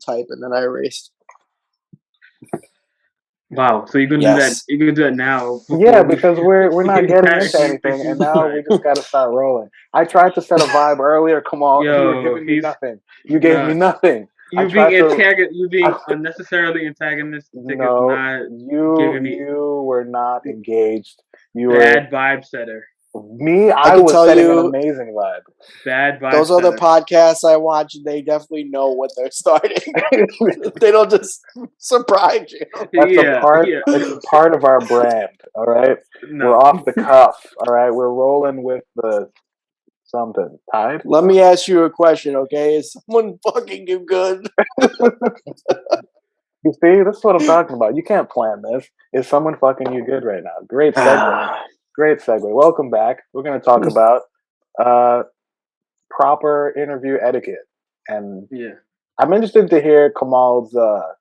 type, and then I erased. Wow, so you're gonna do that? You're gonna do that now? Yeah, because we're not getting into anything, and now we just gotta start rolling. I tried to set a vibe earlier. Come on, you were giving me nothing. You gave me nothing. You being unnecessarily antagonistic. No, you were not engaged. You bad vibe setter. Me, I was setting an amazing vibe. Bad vibe. Those other podcasts I watch, they definitely know what they're starting. They don't just surprise you. That's it's part of our brand. All right, we're off the cuff. All right, we're rolling with the something. Tide. Let me ask you a question, okay? Is someone fucking you good? You see, this is what I'm talking about. You can't plan this. Is someone fucking you good right now? Great segue. Great segue. Welcome back. We're going to talk about proper interview etiquette. And I'm interested to hear Kamal's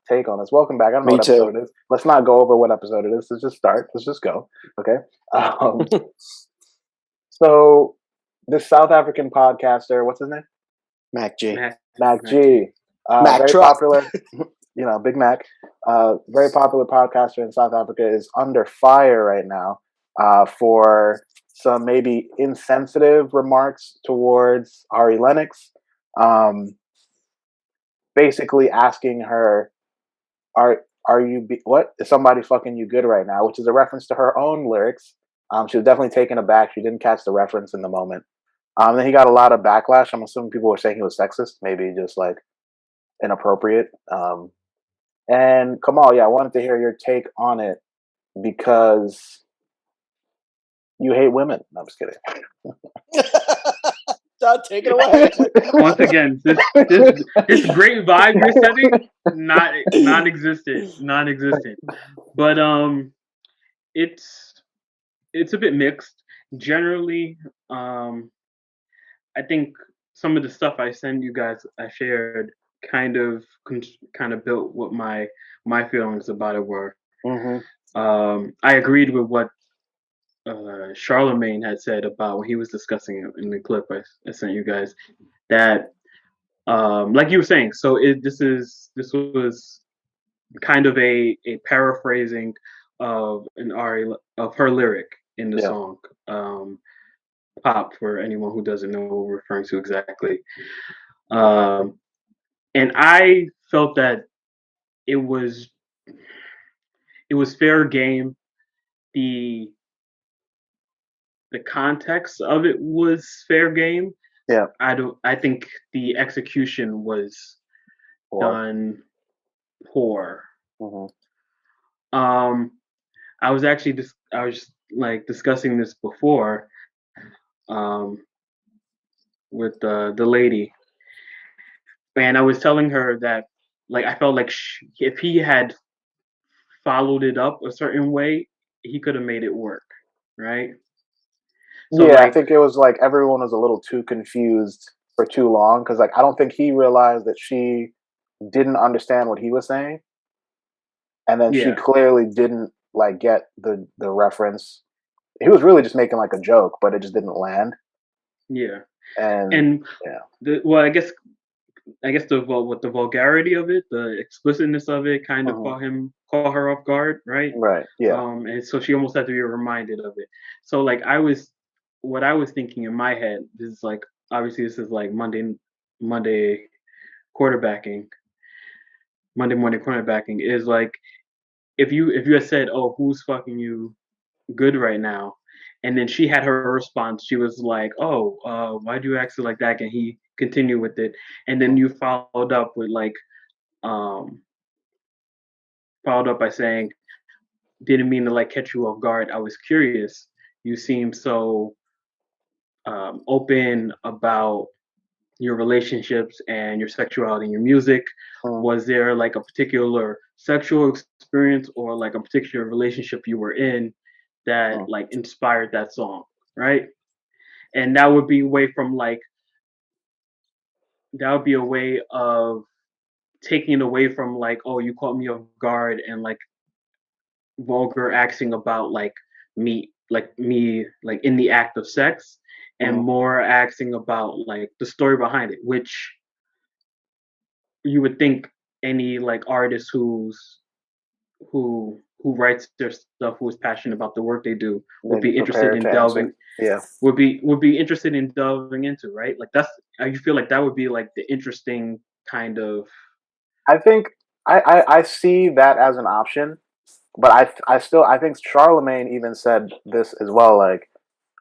take on this. Welcome back. I don't know what episode it is. Let's not go over what episode it is. Let's just start. Let's just go. Okay. So this South African podcaster, what's his name? Mac G. Mac G. Mac very Truck. Popular. Big Mac. Very popular podcaster in South Africa is under fire right now. For some maybe insensitive remarks towards Ari Lennox, basically asking her, "Are you what? Is somebody fucking you good right now?" Which is a reference to her own lyrics. She was definitely taken aback. She didn't catch the reference in the moment. Then he got a lot of backlash. I'm assuming people were saying he was sexist, maybe just like inappropriate. And Kamal, I wanted to hear your take on it because you hate women. No, I'm just kidding. Don't take it away. Once again, this great vibe you're setting, non-existent. But it's a bit mixed. Generally, I think some of the stuff I shared kind of built what my feelings about it were. Mm-hmm. I agreed with what Charlemagne had said about when he was discussing it in the clip I sent you guys, that like you were saying, so this was kind of a paraphrasing of her lyric in the song Pop, for anyone who doesn't know what we're referring to exactly. And I felt that it was fair game. The context of it was fair game. Yeah. I think the execution was done poor. Mm-hmm. I was discussing this before with the lady, and I was telling her that I felt like if he had followed it up a certain way, he could have made it work, right? So I think it was like everyone was a little too confused for too long because I don't think he realized that she didn't understand what he was saying, and then she clearly didn't get the reference. He was really just making a joke, but it just didn't land. Yeah, and I guess with the vulgarity of it, the explicitness of it, kind of caught her off guard, right? Right. Yeah. And so she almost had to be reminded of it. So what I was thinking in my head, this is obviously this is Monday quarterbacking. Monday morning quarterbacking is if you had said, "Oh, who's fucking you good right now?" and then she had her response, she was like, "Oh, why'd you ask it like that?" And he continued with it, and then you followed up with followed up by saying, "Didn't mean to catch you off guard. I was curious. You seem so open about your relationships and your sexuality and your music. Was there a particular sexual experience or a particular relationship you were in that inspired that song, right?" And that would be a way of taking it away from "Oh, you caught me off guard," and vulgar acting about me in the act of sex, and more acting about the story behind it, which you would think any like artist who writes their stuff, who is passionate about the work they do, would They'd be be interested prepared in to answer. delving Yeah. would be interested in delving into, right? Like that's I feel like that would be like the interesting kind of I think I see that as an option, but I think Charlemagne even said this as well. Like,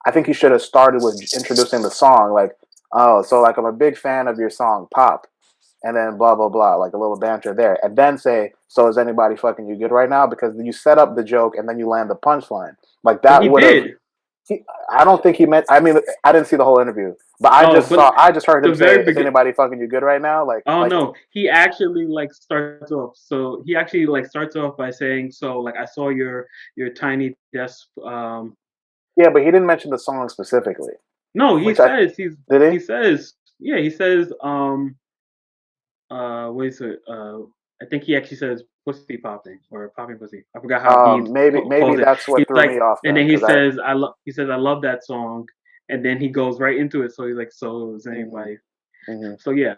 I think he should have started with introducing the song. Like, oh, so like I'm a big fan of your song, Pop, and then blah blah blah, like a little banter there, and then say, so is anybody fucking you good right now? Because you set up the joke and then you land the punchline. Like but that he would have. did. I don't think he meant. I mean, I didn't see the whole interview, but Oh, but I just heard the him say, very "Is begin anybody fucking you good right now?" oh Like no, he actually like starts off. So he actually like starts off by saying, "So like I saw your tiny desk." yeah, but he didn't mention the song specifically. No, he Which I says did he? he says yeah he says what is it I think he actually says pussy popping or popping pussy. I forgot how he Maybe calls it. that's what He's threw me like, off and then, then he because I. says I love that song, and then he goes right into it. So he's like, so is Hmm. anybody? Hmm. So yeah.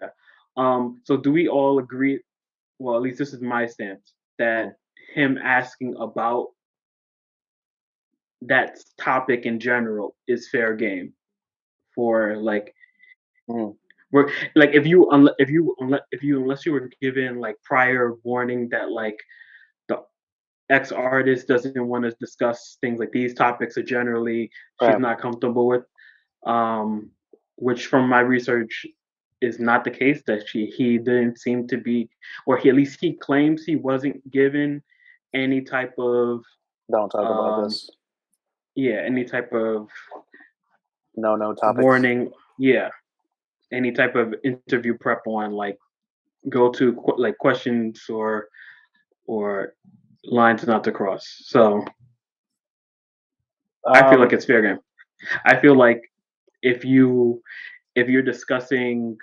So do we all agree? Well, at least this is my stance that him asking about that topic in general is fair game for like Hmm. we're like if you unless you were given like prior warning that like the X artist doesn't want to discuss things like these topics are generally she's Right. not comfortable with, um, which from my research is not the case. That he didn't seem to be, or he at least he claims he wasn't given any type of Don't talk about um, this. yeah any type of No topics. warning, yeah, any type of interview prep on like go to like questions or lines not to cross. So I feel like Um. it's fair game. I feel like if you if you're discussing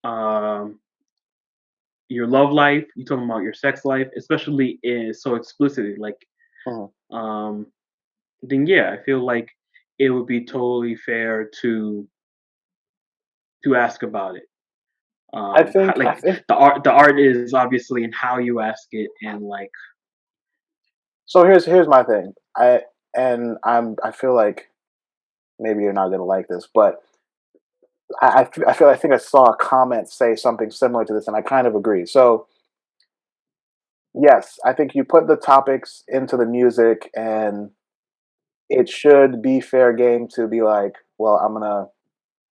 um, your love life, you're talking about your sex life, especially in so explicitly, like Mhm. um, then yeah, I feel like it would be totally fair to ask about it. I Like think the art is obviously in how you ask it and like so. Here's my thing. I feel like maybe you're not gonna like this, but I think I saw a comment say something similar to this, and I kind of agree. So yes, I think you put the topics into the music, and it should be fair game to be like, well, I'm gonna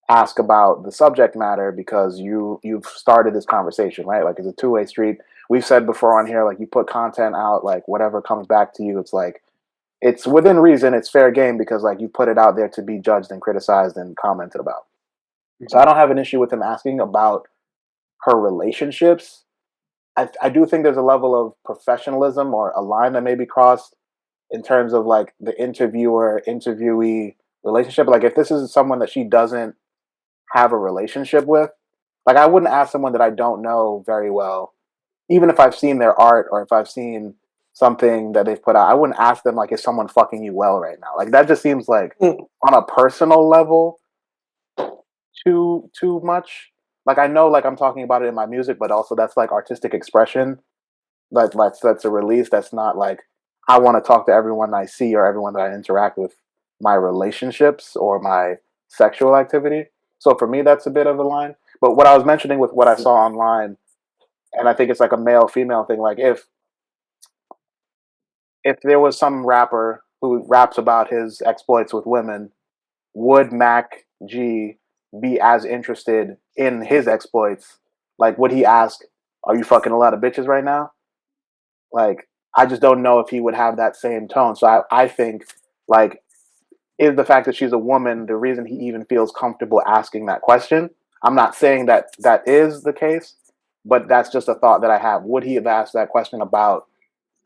ask about the subject matter because you've started this conversation, right? Like it's a two-way street. We've said before on here, like you put content out, like whatever comes back to you, it's like it's within reason, it's fair game because like you put it out there to be judged and criticized and commented about. So I mhm. don't have an issue with him asking about her relationships. I do think there's a level of professionalism or a line that may be crossed in terms of like the interviewer interviewee relationship. Like if this is someone that she doesn't have a relationship with, like I wouldn't ask someone that I don't know very well, even if I've seen their art or if I've seen something that they've put out. I wouldn't ask them like, is someone fucking you well right now? Like that just seems like Mm. on a personal level too much. Like I know like I'm talking about it in my music, but also that's like artistic expression. Like that's a release. That's not like I want to talk to everyone I see or everyone that I interact with, my relationships or my sexual activity. So for me, that's a bit of a line. But what I was mentioning with what I saw online, and I think it's like a male female thing. Like if there was some rapper who raps about his exploits with women, would Mac G be as interested in his exploits? Like, would he ask, "Are you fucking a lot of bitches right now?" Like, I just don't know if he would have that same tone. So I think like is the fact that she's a woman the reason he even feels comfortable asking that question. I'm not saying that that is the case, but that's just a thought that I have. Would he have asked that question about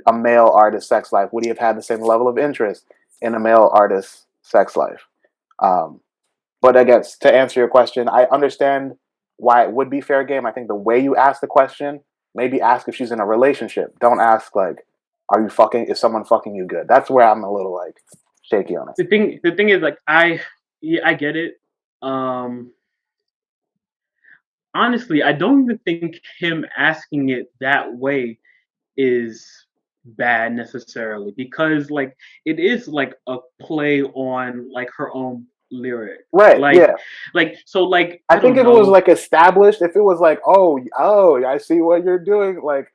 a male artist's sex life? Would he have had the same level of interest in a male artist's sex life? Um, but I guess to answer your question, I understand why it would be fair game. I think the way you ask the question, maybe ask if she's in a relationship. Don't ask like, "Are you fucking? Is someone fucking you good?" That's where I'm a little like shaky on it. The thing is like I get it. Um, honestly, I don't even think him asking it that way is bad necessarily, because like it is like a play on like her own lyric. Right? Like Yeah. so like I I think don't if it was know. like established, if it was like, oh, I see what you're doing, like,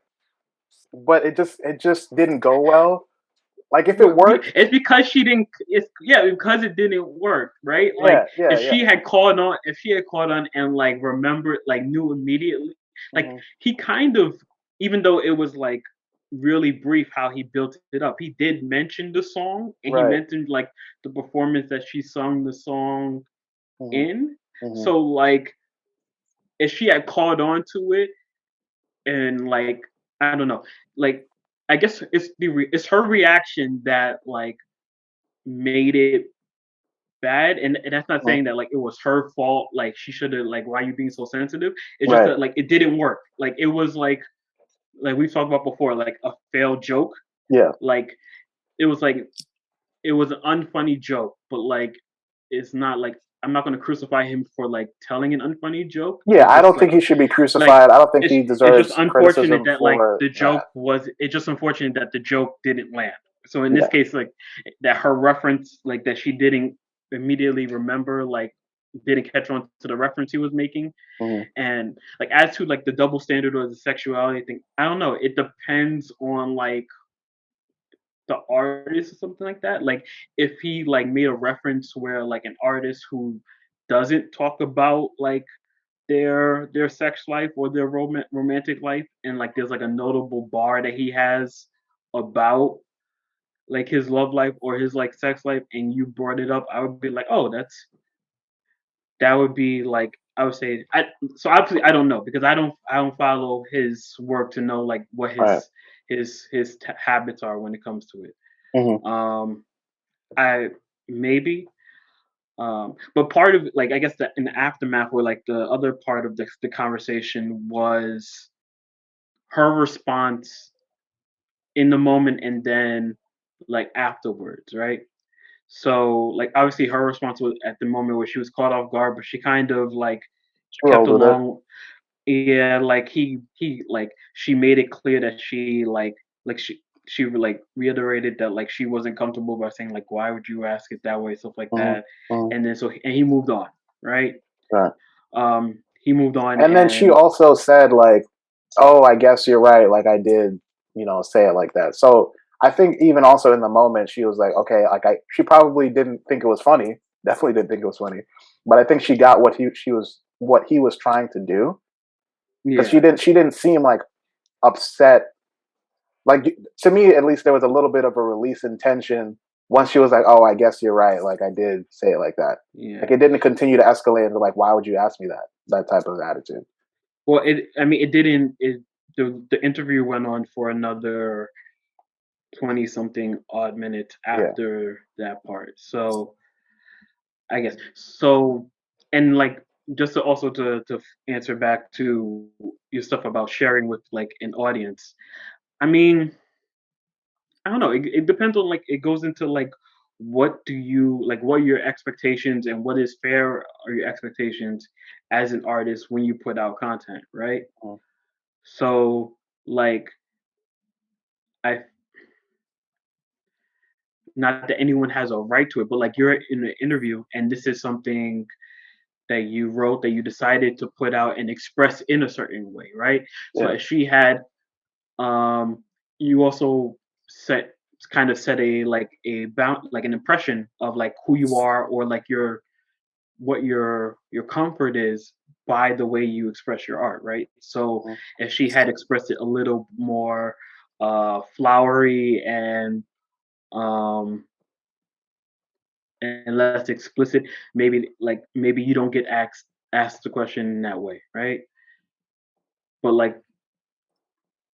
but it just didn't go well. Like if it worked, It's because she didn't. It's yeah, because it didn't work, right? Like yeah, yeah, yeah. if she had caught on and like remembered, like knew immediately, like Hmm. he kind of, even though it was like really brief how he built it up, he did mention the song and he Right. mentioned like the performance that she sung the song Hmm. in. Hmm. So like if she had caught on to it and like I don't know, like I guess it's her reaction that like made it bad, and that's not Hmm. saying that like it was her fault, like she should have, like, why are you being so sensitive. It's just Right. that like it didn't work, like it was like we've talked about before, like a failed joke. Yeah. Like it was like it was an unfunny joke, but like it's not like I'm not going to crucify him for like telling an unfunny joke. Yeah. It's I just don't think he should be like crucified. I don't think it's he it's just deserves unfortunate criticism that like for the that. joke was it's just unfortunate that the joke didn't land. So in this Yeah. case, like that her reference, like that she didn't immediately remember, like didn't catch on to the reference he was making. Hmm. And like as to like the double standard or the sexuality thing, I don't know. It depends on like the artist or something like that. Like if he like made a reference where like an artist who doesn't talk about like their sex life or their romantic life, and like there's like a notable bar that he has about like his love life or his like sex life, and you brought it up, I would be like, oh, that would be like, I would say so obviously I don't know because I don't follow his work to know like what Right. his habits are when it comes to it. Hmm. um I maybe but part of like I guess that in the aftermath, where like the other part of the conversation was her response in the moment and then like afterwards, right? So like obviously her response was at the moment where she was caught off guard, but she kind of like She kept rolled with it. along. Yeah, like he like she made it clear that she like she like reiterated that like she wasn't comfortable by saying like why would you ask it that way, stuff like Hmm. that. Hmm. And then so and he moved on, right? Right. He moved on And then she and also said like, "Oh, I guess you're right. Like I did, say it like that." So I think even also in the moment she was like, "Okay, like she probably didn't think it was funny. Definitely didn't think it was funny, but I think she got what he was trying to do because yeah. she didn't seem like upset. Like to me, at least there was a little bit of a release in tension once she was like, "Oh, I guess you're right. Like I did say it like that." Like Yeah. it didn't continue to escalate into like, "Why would you ask me that?" That type of attitude. Well, I mean, it didn't. The interview went on for another 20 something odd minutes Yeah. after that part. So I guess so, and like just to also to answer back to your stuff about sharing with like an audience. I mean, I don't know. It depends on like it goes into like what do you like, what are your expectations and what is fair are your expectations as an artist when you put out content, right? Mm. So like I not that anyone has a right to it, but like you're in an interview and this is something that you wrote that you decided to put out and express in a certain way, right? So Yeah. if she had you also set kind of set a like a bound like an impression of like who you are or like your what your comfort is by the way you express your art, right? So Mm. if she had expressed it a little more flowery um and less explicit, maybe you don't get asked the question in that way, right? But like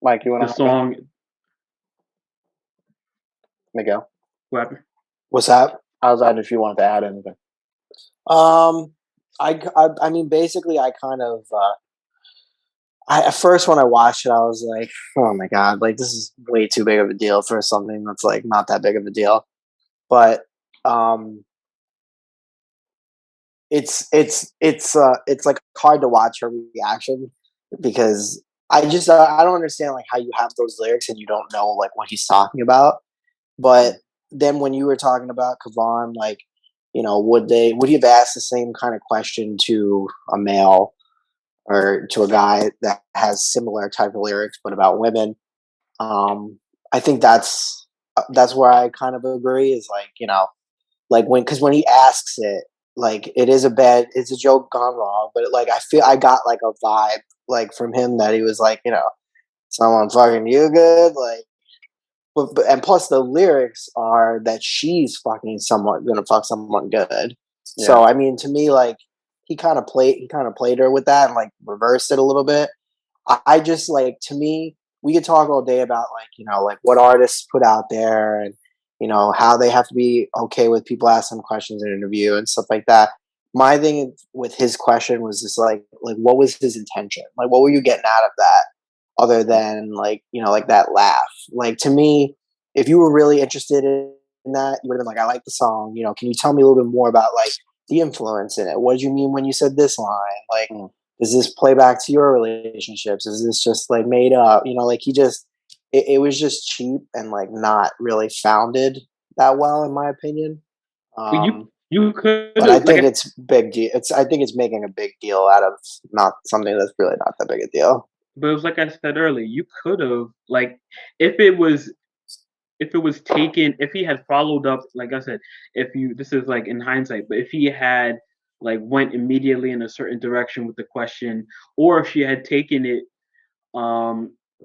Mike, you want the to hop in? song, Miguel. what happened? What's that? I was asking if you wanted to add anything. Um, I mean, basically, I kind of, at first when I watched it, I was like, oh my god, like this is way too big of a deal for something that's like not that big of a deal. But, um, it's like hard to watch her reaction because I don't understand like how you have those lyrics and you don't know like what he's talking about. But then when you were talking about Kavan, like, would he have asked the same kind of question to a male or to a guy that has similar type of lyrics but about women? I think that's where I kind of agree is like, like because when he asks it, like it's a joke gone wrong, but like I feel I got like a vibe like from him that he was like, someone fucking you good, like, and plus the lyrics are that she's fucking someone gonna fuck someone good. Yeah. So I mean, to me, like he kind of played her with that and like reversed it a little bit. I just like, to me, we could talk all day about like, like what artists put out there and, how they have to be okay with people asking them questions in an interview and stuff like that. My thing with his question was just like what was his intention? Like, what were you getting out of that other than like, like that laugh? Like, to me, if you were really interested in that, you would have been like, I like the song, can you tell me a little bit more about like the influence in it? What did you mean when you said this line? Like, does this play back to your relationships? Is this just like made up? Like it was just cheap and like not really founded that well, in my opinion. You could, but I think it's big deal. I think it's making a big deal out of not something that's really not that big a deal. But it was like I said earlier, you could have like if it was taken, if he had followed up, like I said, this is like in hindsight, but if he had like went immediately in a certain direction with the question, or if she had taken it,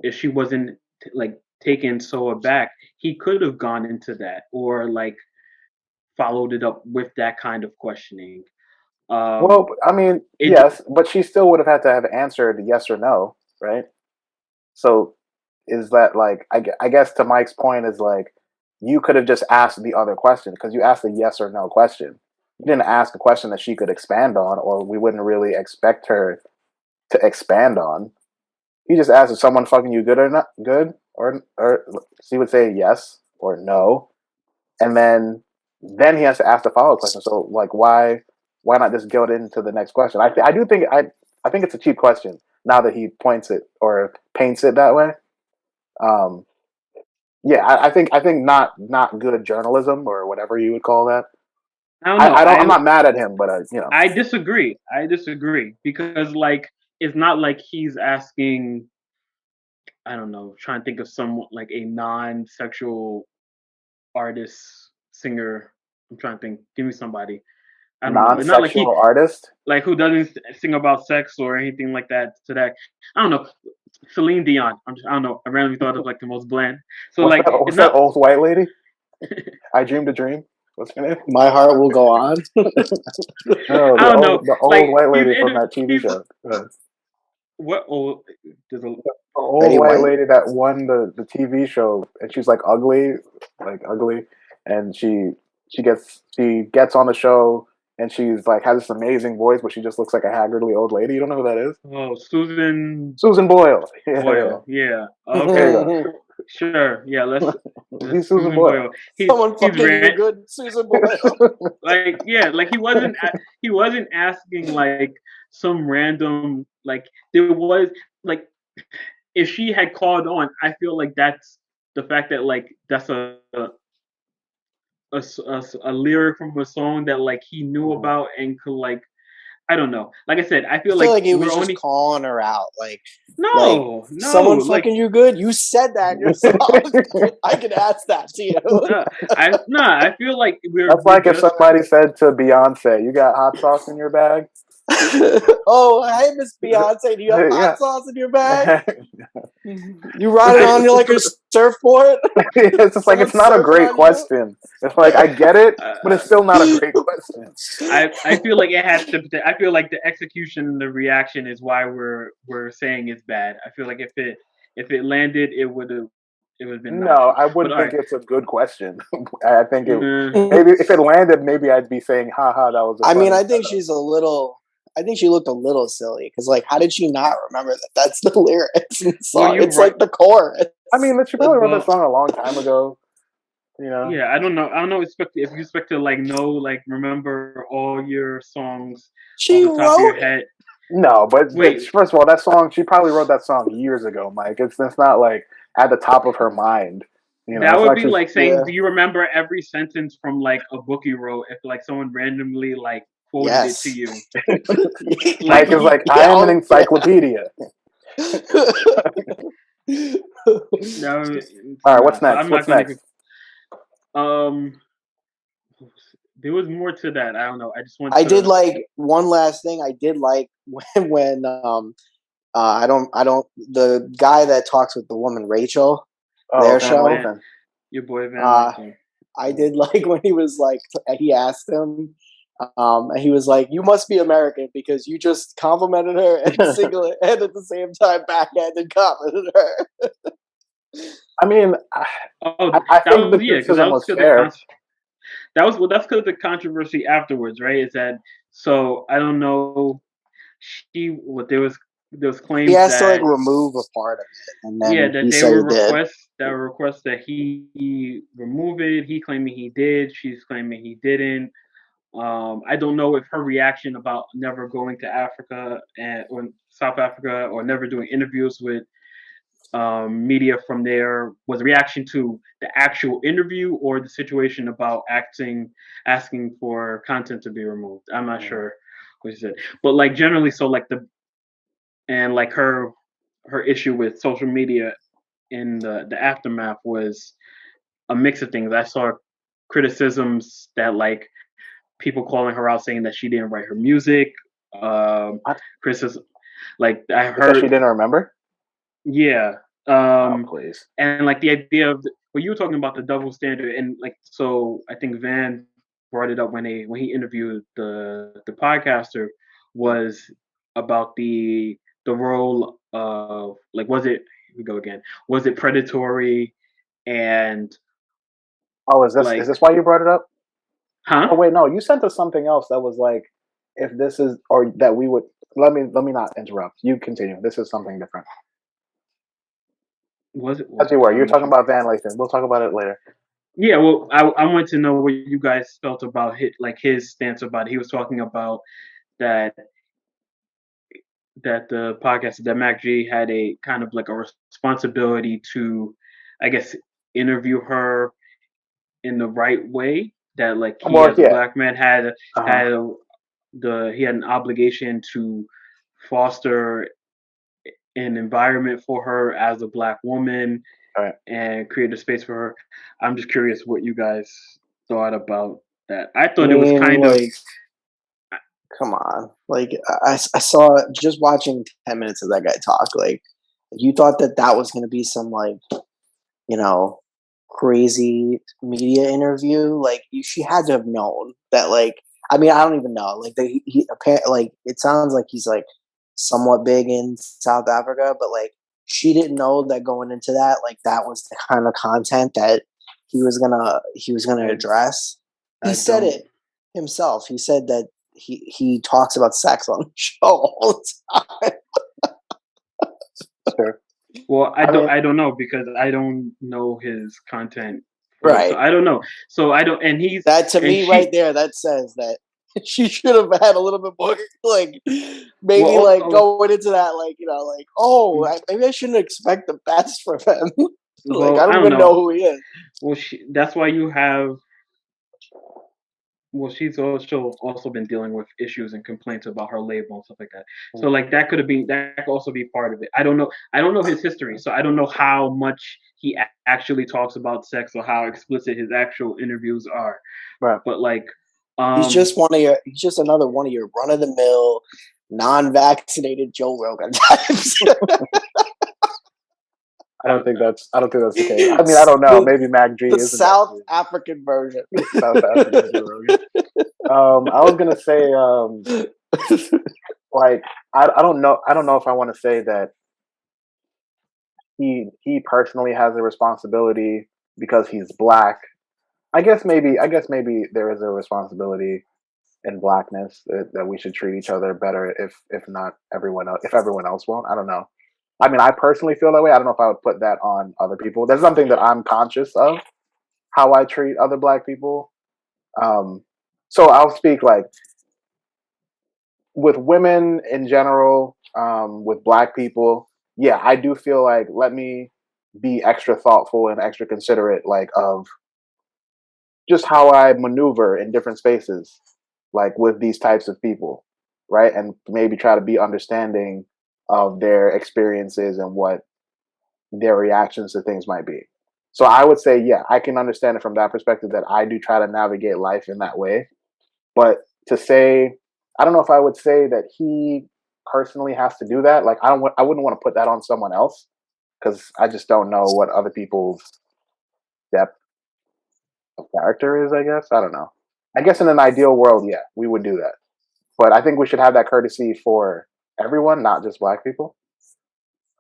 if she wasn't like taken so aback, he could have gone into that or like followed it up with that kind of questioning. Well, I mean, yes, but she still would have had to have answered yes or no, right? So is that like, I guess to Mike's point is like, you could have just asked the other question because you asked a yes or no question. You didn't ask a question that she could expand on, or we wouldn't really expect her to expand on. He just asked, is someone fucking you good or not good? Or she would say yes or no. And then he has to ask the follow-up question. So like, why not just go into the next question? I think it's a cheap question now that he points it or paints it that way. Yeah, I think not good journalism or whatever you would call that. I'm not mad at him, but I disagree because like it's not like he's asking. I don't know, trying to think of someone like a non-sexual artist, singer. I'm trying to think. Give me somebody. I don't know. It's not like artist, like who doesn't sing about sex or anything like that. To that, I don't know. Celine Dion. I don't know. I randomly thought of like the most bland. So like, what's that old white lady? I dreamed a dream. What's her name? My heart will go on. No, I don't know. The old like, white lady from that TV show. What old? There's a old white lady that won the TV show, and she's like ugly, and she gets on the show, and she's like has this amazing voice, but she just looks like a haggardly old lady. You don't know who that is? Oh, Susan Boyle. Yeah. Okay. Sure. Yeah. Let's. Susan Boyle. Someone fucking you good, Susan Boyle. Like like he wasn't asking like some random like there was like if she had called on, I feel like that's the fact that like that's a lyric from a song that like he knew about and could like I don't know. Like I said, I feel like he was just calling her out. Like no, someone fucking you good. You said that yourself. I can ask that to you. I feel like that's like if somebody said to Beyonce, "You got hot sauce in your bag." Oh, hey, Miss Beyonce, do you have hot sauce in your bag? You ride it on you like a surfboard? It's just like, it's not a great question. It's like, I get it, but it's still not a great question. I feel like it has to. I feel like the execution, the reaction is why we're saying it's bad. I feel like if it landed, it would have been. No, I wouldn't think it's a good question. I think maybe if it landed, maybe I'd be saying, "Ha, that was." I mean, I think she's a little. I think she looked a little silly because, like, how did she not remember that? That's the lyrics in the song. It's like the chorus. I mean, she probably wrote that song a long time ago. You know. Yeah, I don't know. I don't know. If you expect to like know, like remember all your songs off She the top of your wrote it. head. No, but Wait, first of all, that song, she probably wrote that song years ago, Mike. It's not like at the top of her mind. You know, that it's would like be she's like saying, Yeah. do you remember every sentence from like a book you wrote? If like someone randomly like quoted it to Yes. you, Mike like is like, I Yeah, am an oh, yeah. encyclopedia. no, All right, nah. what's So next? I'm not What's gonna even. next? Um, there was more to that. I don't know. I just want I did to. like one last thing. I did like when the guy that talks with the woman Rachel, Oh, their Van Oh, show. Van, Lathan. your boy Van Uh, Lathan. I did like when he was like he asked him, and he was like, "You must be American because you just complimented her and and at the same time backhanded complimented her." I mean, Oh, I that think the was yeah, because that criticism was was because fair. that was well, that's because the controversy afterwards, right? Is that so? I don't know. There was He claims has to like that remove a part of it, and yeah, then that he they said he were did. requests that he remove it. He claiming he did. She's claiming he didn't. I don't know if her reaction about never going to Africa or South Africa or never doing interviews with media from there was a reaction to the actual interview or the situation about asking for content to be removed. I'm not Mm. sure what she said, but like generally, so like like her issue with social media in the aftermath was a mix of things. I saw criticisms that like people calling her out saying that she didn't write her music. Um, I, criticism like I because she heard, didn't remember. yeah. Oh, Um, please. and like the idea of well, you were talking about the double standard, and like so, I think Van brought it up when he interviewed the podcaster Mm. was about the role of like was it here we go again, was it predatory and Oh, is like this why you brought it up? Oh huh, wait, no, you sent us something else that was like, if this is or that we would let me not interrupt. You continue. This is something different. was it As well you were, I'm you're not talking sure. about Van Lathan. We'll talk about it later. Yeah, well, I wanted to know what you guys felt about his stance about it. He was talking about that the podcast that Mac G had a kind of like a responsibility to, I guess, interview her in the right way. That like he Well, as a yeah. black man Uh huh. had he had an obligation to foster an environment for her as a black woman All right. and create a space for her. I'm just curious what you guys thought about that. I I thought it was mean, kind of like, come on. Like, I saw just watching 10 minutes of that guy talk. Like, you thought that that was going to be some like you know crazy media interview. Like, she had to have known that. Like, I mean, I don't even know. Like, he apparently like it sounds like he's like somewhat big in South Africa, but like she didn't know that going into that. Like, that was the kind of content that he was gonna I address. He I said don't it himself. He said that he talks about sex on the show all the time. Sure. well I mean, I don't know because I don't know his content fully. So Right. I don't know. So I don't That to and me right she there, that says that she should have had a little bit more like well maybe like also going into that like like maybe I shouldn't expect the best from him. Like, I I don't don't even know know. who he is. Well that's why you have well, she's also been dealing with issues and complaints about her label and stuff like that. So like that could also be part of it. I don't know his history, so I don't know how much he actually talks about sex or how explicit his actual interviews are. right. But like, He's um, just he's just another one of your run of the mill, non-vaccinated Joe Rogan types. I don't think that's the case. I mean, I don't know. the Maybe Mac G the isn't that South African version. South African Joe Rogan. I was gonna say, like, I don't know. I don't know if I want to say that he personally has a responsibility because he's black. I guess maybe there is a responsibility in blackness that we should treat each other better if not everyone else if everyone else won't. I don't know. I mean, I personally feel that way. I don't know if I would put that on other people. There's something that I'm conscious of. how I treat other Black people. So I'll speak like with women in general, with Black people. Yeah, I do feel like let me be extra thoughtful and extra considerate, like of just how I maneuver in different spaces, like with these types of people, right? And maybe try to be understanding of their experiences and what their reactions to things might be. So I would say, yeah, I can understand it from that perspective that I do try to navigate life in that way. But to say, I don't know if I would say that he personally has to do that. Like I wouldn't want to put that on someone else because I just don't know what other people's depth of character is. I guess I don't know. I guess in an ideal world, yeah, we would do that. But I think we should have that courtesy for everyone, not just Black people.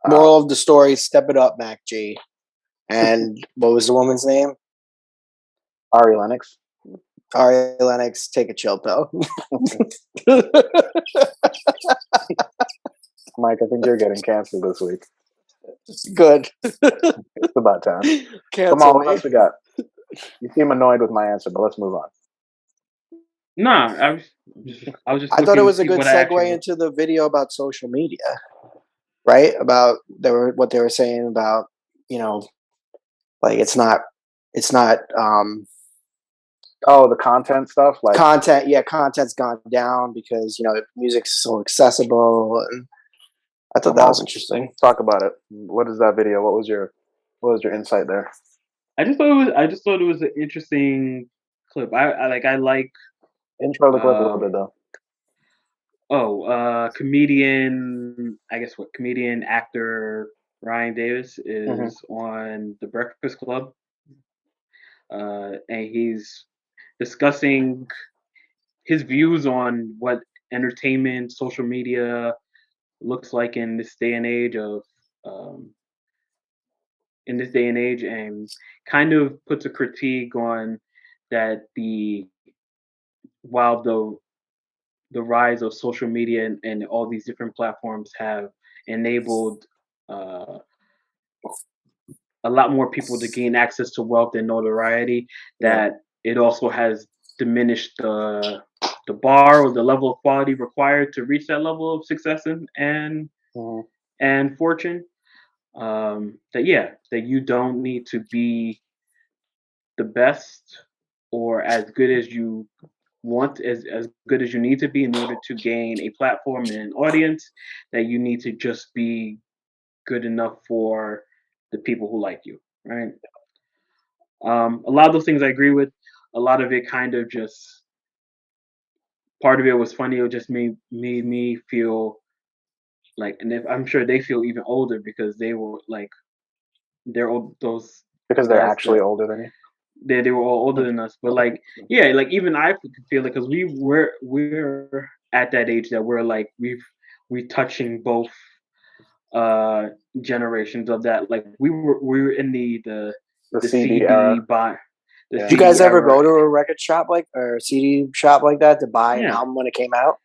Moral of the story: step it up, Mac G. And what was the woman's name? Ari Lennox. Ari Lennox, take a chill pill. Mike, I think you're getting canceled this week. Good. It's about time. Cancel Come on, me. what else we got? You seem annoyed with my answer, but let's move on. Nah, I was just. I thought it looking to was a see good what segue into the video about social media, right? About what they were saying about, like it's not Oh, the content stuff, like content. Yeah, content's gone down because music's so accessible, and I thought that was interesting. Talk about it. What is that video? What was your insight there? I just thought it was an interesting clip. I like Intro the clip a little bit though. Comedian, I guess comedian actor Ryan Davis is on The Breakfast Club, and he's discussing his views on what entertainment, social media looks like in this day and age and kind of puts a critique on that while the rise of social media and all these different platforms have enabled a lot more people to gain access to wealth and notoriety, that it also has diminished the bar or the level of quality required to reach that level of success and fortune. That you don't need to be the best or as good as you want, as good as you need to be in order to gain a platform and an audience, that you need to just be good enough for the people who like you, right? A lot of those things I agree with. A lot of it kind of just, part of it was funny. It just made me feel like, and I'm sure they feel even older because they were like, they're old, those because they're actually older than you. They were all older than us, but like even I could feel it because we're at that age that we're like we touching both generations of that. Like we were in the CD CD era. Did you guys ever go to a record shop or a CD shop like that to buy an album when it came out?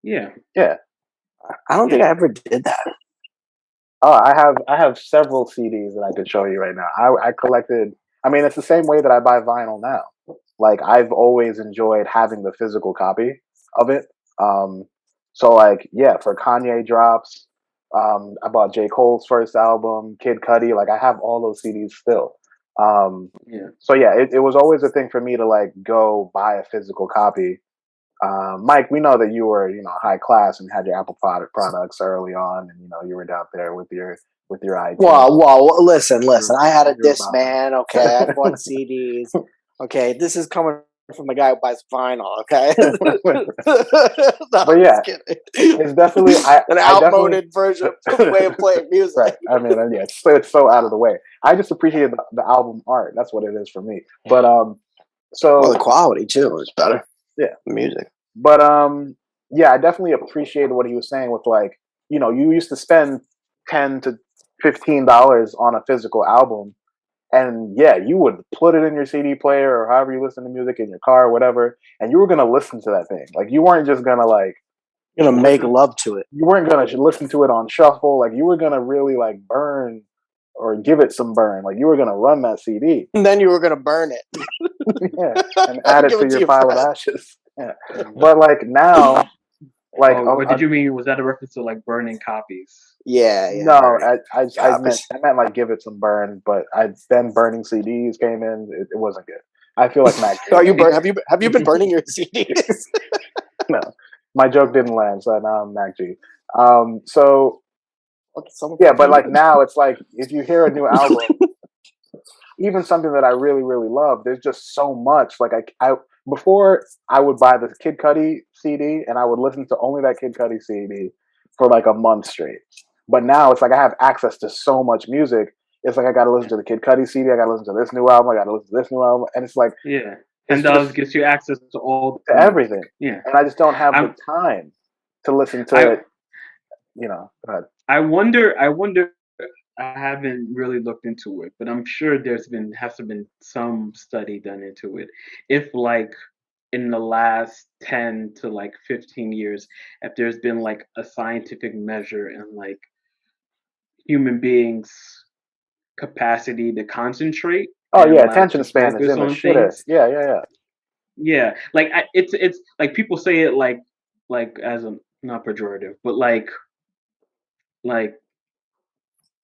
Yeah. I don't think I ever did that. Oh, I have several CDs that I could show you right now. I collected. I mean, it's the same way that I buy vinyl now. Like I've always enjoyed having the physical copy of it. So like, yeah, for Kanye drops, I bought J. Cole's first album, Kid Cudi. Like I have all those CDs still. So yeah, it was always a thing for me to like go buy a physical copy. Mike, we know that you were, high class and had your Apple products early on, and you were down there with your iTunes. Well, listen. I had a Discman. Okay, I bought CDs. Okay, this is coming from the guy who buys vinyl. Okay, but yeah, it's definitely an outmoded version way of playing music. Right. I mean, yeah, it's so out of the way. I just appreciate the album art. That's what it is for me. But the quality too is better. Yeah, the music. But yeah, I definitely appreciated what he was saying with like, you used to spend $10 to $15 on a physical album, and yeah, you would put it in your CD player or however you listen to music in your car or whatever, and you were gonna listen to that thing. Like you weren't just gonna like make love to it. You weren't gonna listen to it on shuffle. Like you were gonna really like burn or give it some burn. Like you were gonna run that CD, and then you were gonna burn it. yeah, and add it Give to your pile of friend. ashes. Yeah. But like now, like what did you mean? Was that a reference to like burning copies? Yeah. no, I Copies. meant like give it some burn. But then burning CDs came in. It wasn't good. I feel like Mac. Are you have you been burning your CDs? No, my joke didn't land, so now I'm Mac G. So yeah, but like now it's like if you hear a new album, even something that I really really love, there's just so much. Like I before I would buy the Kid Cudi CD and I would listen to only that Kid Cudi CD for like a month straight. But now it's like I have access to so much music. It's like I got to listen to the Kid Cudi CD. I got to listen to this new album. I got to listen to this new album, and it's like Yeah, it's $10 gets you access to all to everything. Yeah, and I just don't have the time to listen to it. You know, go ahead. I wonder. I haven't really looked into it, but I'm sure has to been some study done into it. If like in the last 10 to like 15 years, if there's been like a scientific measure in like human beings' capacity to concentrate Oh and yeah, like attention to span is focus in the on shitter. things. Yeah. Yeah, like it's like people say it like as a not pejorative, but like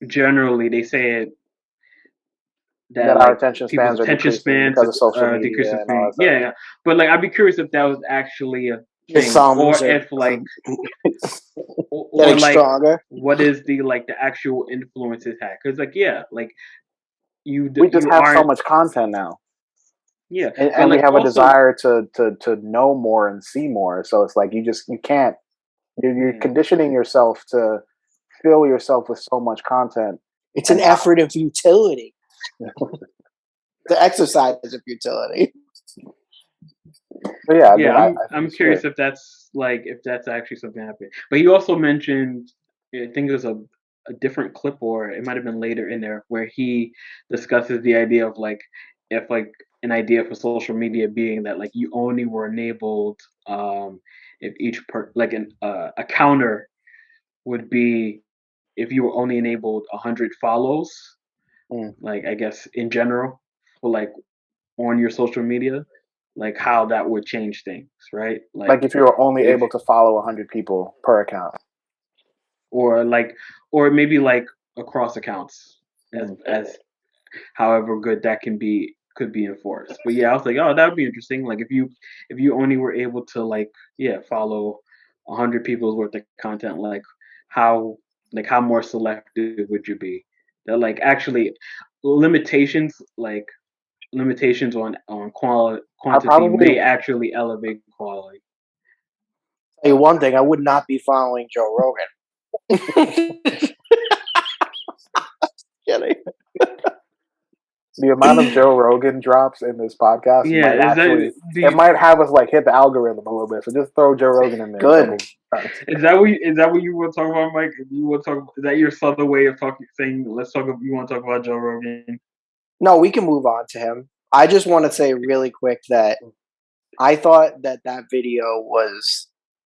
generally they say it That that our like attention people's spans are attention decreasing spans because of social are media decreasing and all that thing. stuff. Yeah, yeah. But like I'd be curious if that was actually a Your thing, thumbs or are if like, or getting like, stronger. what is the like the actual influence it had? Because like yeah, like We just you have so aren't much content now, yeah, but and we like have a also desire to know more and see more. So it's like you can't. You're yeah. conditioning yourself to fill yourself with so much content. It's an And effort of utility. The exercise of utility. but yeah, I Yeah, mean, I think I'm it's great. curious if that's actually something happening. But he also mentioned, I think it was a different clip, or it might have been later in there, where he discusses the idea of like if like an idea for social media being that like you only were enabled if each like a counter would be if you were only enabled 100 follows, Mm. like I guess in general, for like on your social media, like how that would change things, right? Like if you were only If able to follow 100 people per account. or like or maybe like across accounts Mm. as however good that could be enforced. But yeah, I was like, oh, that would be interesting. Like if you only were able to like follow 100 people's worth of content, how how more selective would you be? That like actually limitations like limitations on I quantity probably may actually elevate quality. Tell you one thing, I would not be following Joe Rogan. Kidding. the amount of Joe Rogan drops in this podcast Yeah, might is that actually it might have us like hit the algorithm a little bit. So just throw Joe Rogan in there a Good. couple times. is that what you want to talk about, Mike? You want to talk? Is that your southern way of talking? Saying let's talk. You want to talk about Joe Rogan? No, we can move on to him. I just want to say really quick that I thought that video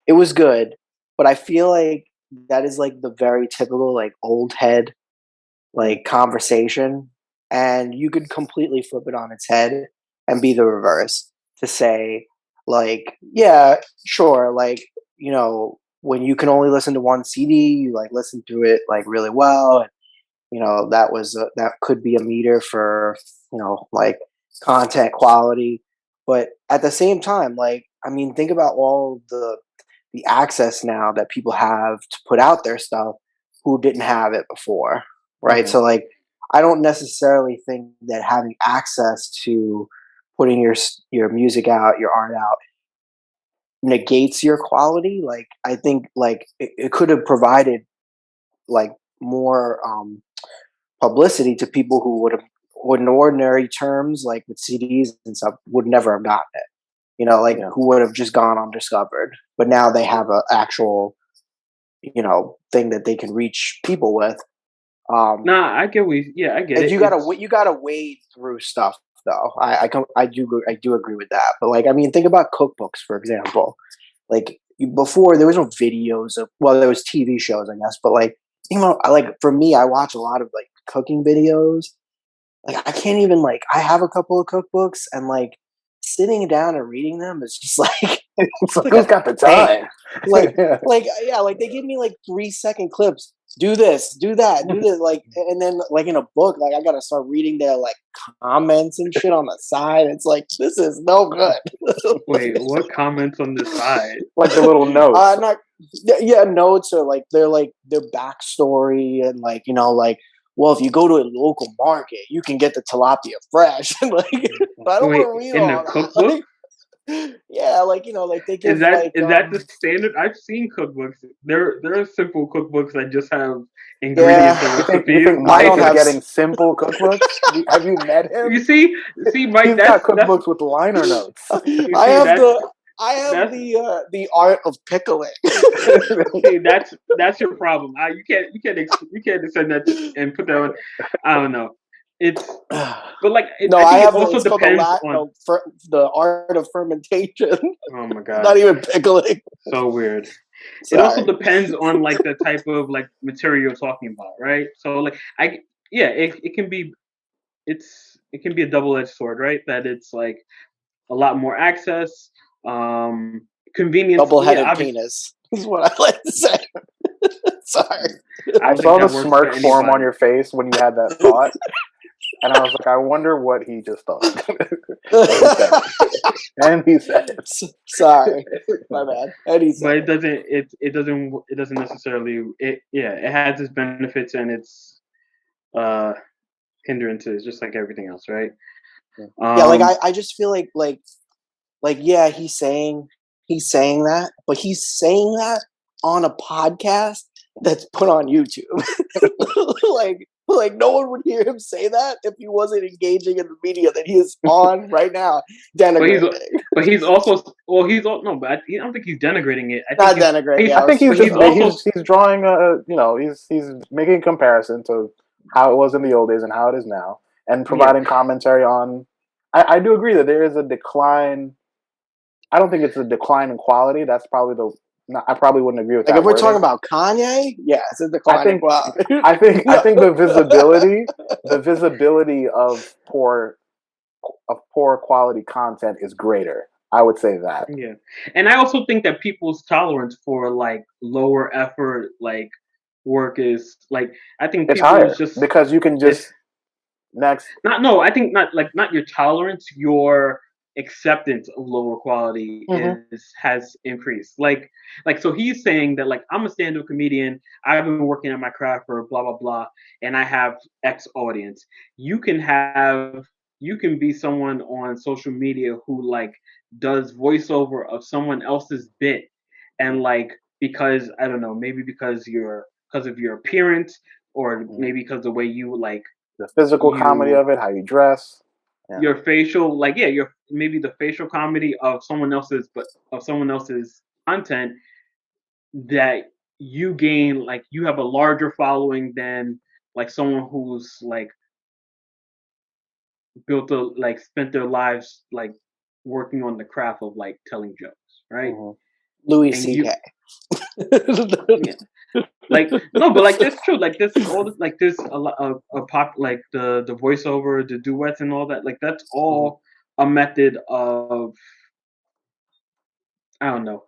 it was good, but I feel like that is like the very typical like old head like conversation, and you could completely flip it on its head and be the reverse to say like, yeah, sure, like, you know, when you can only listen to one CD, you like listen to it like really well, and you know that could be a meter for, you know, like content quality. But at the same time, like, I mean, think about all the access now that people have to put out their stuff who didn't have it before, right? Mm-hmm. So like, I don't necessarily think that having access to putting your music out, your art out, negates your quality. Like, I think like it could have provided like more publicity to people who would have, in ordinary terms, like with CDs and stuff, would never have gotten it. You know, like who would have just gone undiscovered. But now they have an actual, you know, thing that they can reach people with. Nah, I get I get it. You gotta wade through stuff though. I do agree with that. But like, I mean, think about cookbooks, for example. Like before, there was no videos of, well, there was TV shows, I guess, but like, you know, like for me, I watch a lot of like cooking videos. Like I can't even like I have a couple of cookbooks and like sitting down and reading them is just like it's like Who's got the time? like yeah, like they give me like 3-second clips. Do this, do that, do this, like, and then like in a book, like I gotta start reading their like comments and shit on the side. It's like this is no good. Wait, what comments on the side? Like the little notes. Not yeah, notes or like their backstory and like like well, if you go to a local market, you can get the tilapia fresh. Like I don't Wait, want to read in all the that. cookbook? Like, yeah, like like they give Is that like is that the standard? I've seen cookbooks. There are simple cookbooks that just have ingredients and yeah. You recipes. think I Mike don't is have getting simple cookbooks? Have you met You him? see, Mike, He's got cookbooks with liner notes. you I see have that's that's the art of pickling. see that's your problem. You can't send that and put that on. I don't know. It's but like No, I I think it have also it's called the depends on. the art of fermentation. Oh my god, Not even pickling. so weird. It also Sorry. depends on like the type of like material you're talking about, right? So like it can be it can be a double-edged sword, right? That it's like a lot more access, convenience. Yeah, Double-headed obviously. penis is what I like to say. Sorry. I I don't think saw the that works for smirk form on anybody. your face when you had that thought, and I was like, I wonder what he just thought. And he said it. Sorry, my bad. And he But said it doesn't necessarily it has its benefits and its uh hindrances, just like everything else, right? yeah, like Um, I just feel like yeah, he's saying that, but he's saying that on a podcast that's put on YouTube. like no one would hear him say that if he wasn't engaging in the media that he is on right now, but he's denigrating. but he's also well he's no, but I don't think he's denigrating it. I think Not denigrating. he's Yeah, I I think was he's but just he's also he's drawing he's making a comparison to how it was in the old days and how it is now, and yeah. providing commentary on. I do agree that there is a decline. I don't think it's a decline in quality. That's probably I probably wouldn't agree with like that if we're wording. talking about Kanye, yeah, it's a I declining think quality. I think the visibility of poor quality content is greater. I would say that. Yeah, and I also think that people's tolerance for like lower effort like work is like I think It's people's higher just because you can it's just next. not no I think not your tolerance, your acceptance of lower quality Mm-hmm. is has increased. Like so he's saying that like I'm a stand-up comedian, I've been working at my craft for blah blah blah, and I have X audience. You can be someone on social media who like does voiceover of someone else's bit and like because I don't know, maybe because of your appearance or maybe because the way you like The physical comedy you of it, how you dress. Yeah. your facial like yeah your maybe the facial comedy of someone else's but of someone else's content that you gain like you have a larger following than like someone who's like built a like spent their lives like working on the craft of like telling jokes, right? Mm-hmm. Louis And C.K. yeah, like no, but like that's true. Like this all this, like there's a lot of pop like the voiceover, the duets, and all that. Like that's all a method of I don't know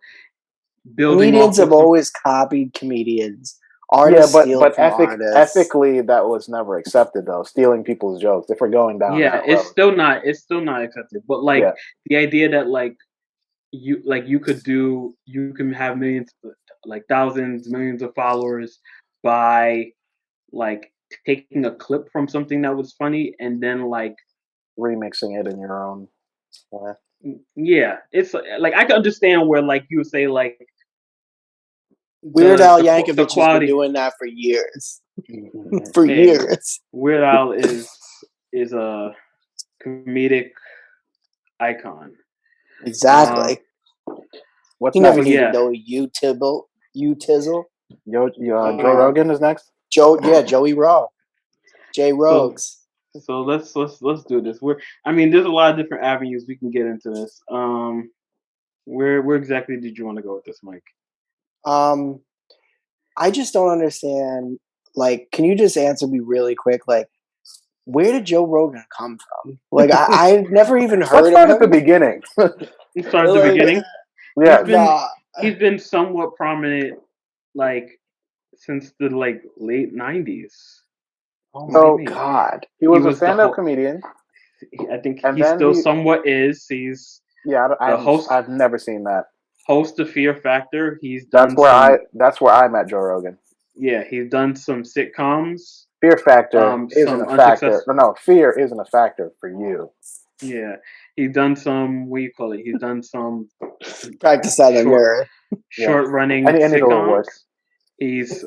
building Comedians off have of some. always copied comedians. Yeah, Artists steal but from artists. ethically that was never accepted though. Stealing people's jokes if we're going down Yeah, that road. it's still not accepted. But like Yeah. the idea that you can have millions like thousands millions of followers by like taking a clip from something that was funny and then like Remixing it in your own way. yeah it's like I can understand where like you would say like Weird Al the Yankovic has been quality doing that for years. Mm-hmm. For hey, years. Weird Al is a comedic icon. Exactly. What's He never next? Yeah. needed no U tizzle. Joe Rogan is next. Joey Rowe. J So Rogues. so let's do this. I mean there's a lot of different avenues we can get into this. Where exactly did you want to go with this, Mike? I just don't understand. like, can you just answer me really quick? Like, where did Joe Rogan come from? Like, I've never even Let's heard of start at the him. beginning. Let's start at the Like, beginning. Yeah. He's been somewhat prominent, like since the like late '90s. oh my So God. he He was a was the stand-up comedian, I think and he then still somewhat is. He's the I've never seen that. host of Fear Factor. He's That's done where some. that's where I met Joe Rogan. Yeah, he's done some sitcoms. Fear factor isn't Some a factor. unsuccessful. No, fear isn't a factor for you. Yeah, he's done some. What do you call it? He's done some Practice that in the short mirror. Yeah. running Any little sitcoms. work. He's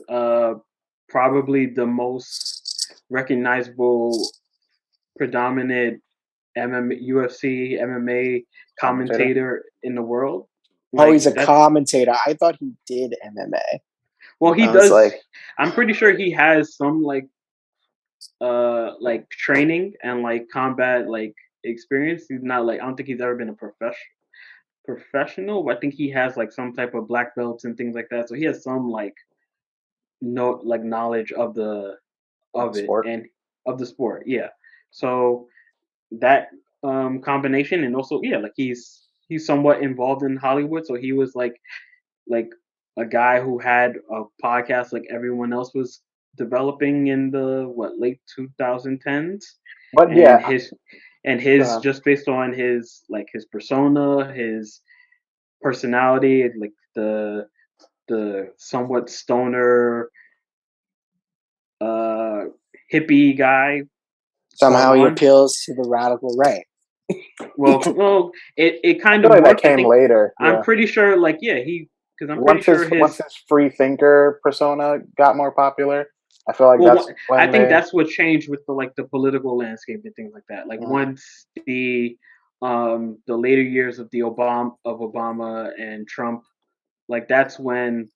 probably the most recognizable, predominant UFC MMA commentator in the world. Oh, he's Like a that's commentator. I thought he did MMA. well, he I was does. like, I'm pretty sure he has some like training and like combat like experience. He's not like I don't think he's ever been a professional. I think he has like some type of black belts and things like that. So he has some like knowledge of it Sport. and of the sport. Yeah. So that combination and also yeah, like he's somewhat involved in Hollywood. So he was like a guy who had a podcast like everyone else was developing in the late 2010s But and yeah, his just based on his like his persona, his personality, like the somewhat stoner uh hippie guy caught somehow he on. appeals to the radical right. Well, it I kind feel of like that worked. I came think later. I'm Yeah. pretty sure, like, yeah, because I'm pretty sure Once his free thinker persona got more popular, I feel like that's I when think they. that's what changed with the political landscape and things like that. Like once the later years of Obama and Trump, like that's when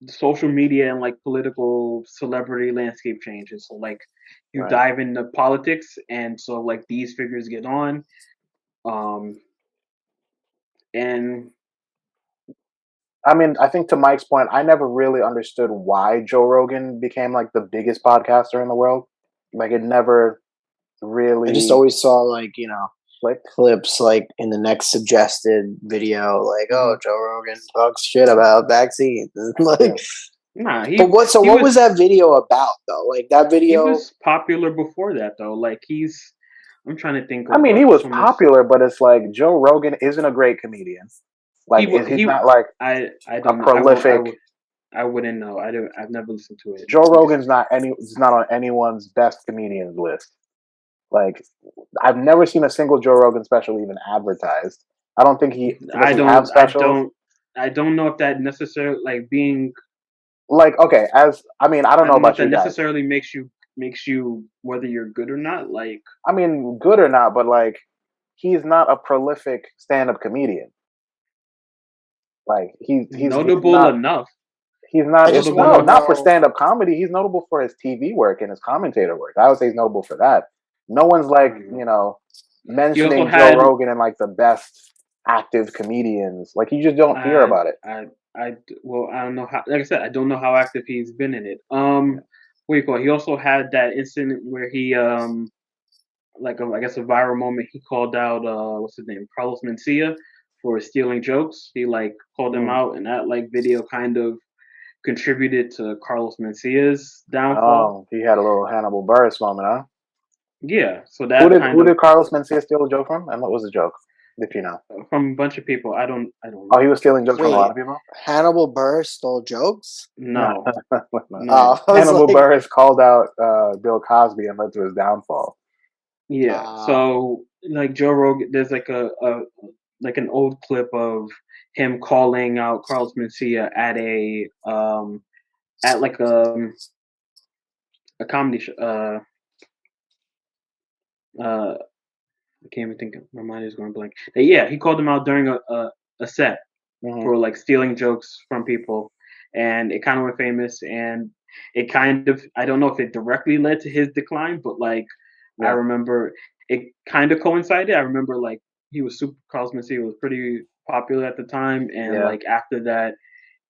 social media and like political celebrity landscape changes. So like you Right. dive into politics, and so like these figures get on, um, and I mean, I think to Mike's point, I never really understood why Joe Rogan became like the biggest podcaster in the world. Like it never I just really always saw clicked. clips like in the next suggested video, like, oh, Joe Rogan talks shit about vaccines. Like, nah, but what was that video about though? Like that he video. was popular before that though. Like I'm trying to think I of mean, he what was some of his, popular, but it's like Joe Rogan isn't a great comedian. Like, he's he not like I a don't know. prolific. I wouldn't know. I've never listened to it. Joe Rogan's it's not on anyone's best comedians list. Like, I've never seen a single Joe Rogan special even advertised. I don't think does he have specials? I don't know if that necessarily like being Like, okay, I mean, I don't I know don't know if about that you guys. necessarily makes you whether you're good or not. Like I mean, good or not, but like, he's not a prolific stand-up comedian. Like, notable enough. He's not. I just Notable want to No, enough. not for know. stand-up comedy. He's notable for his TV work and his commentator work. I would say he's notable for that. No one's like, He also mentioning Joe had Rogan and like the best active comedians. Like, you just don't hear about it. well, I don't know how. Like I said, I don't know how active he's been in it. What do you call it? He also had that incident where he like I guess a viral moment. He called out what's his name, Carlos Mencia, for stealing jokes. He like called him out, and that like video kind of contributed to Carlos Mencia's downfall. Oh, he had a little Hannibal Buress moment, huh? Yeah, so that kind Who of did Carlos Mencia steal a joke from? And what was the joke? If you know. from a bunch of people. I don't Oh, know. he was stealing jokes from a Wait, lot of people? Hannibal Buress stole jokes? No, No. no. I was Hannibal like, Buress called out Bill Cosby and led to his downfall. Yeah. So like Joe Rogan, there's like a like an old clip of him calling out Carlos Mencia at at like a comedy show. I can't even think. My mind is going blank. But yeah, he called him out during a set for like stealing jokes from people, and it kind of went famous. And it kind of I don't know if it directly led to his decline, but like I remember it kind of coincided. I remember like he was Carlos Mencia was pretty popular at the time, and like after that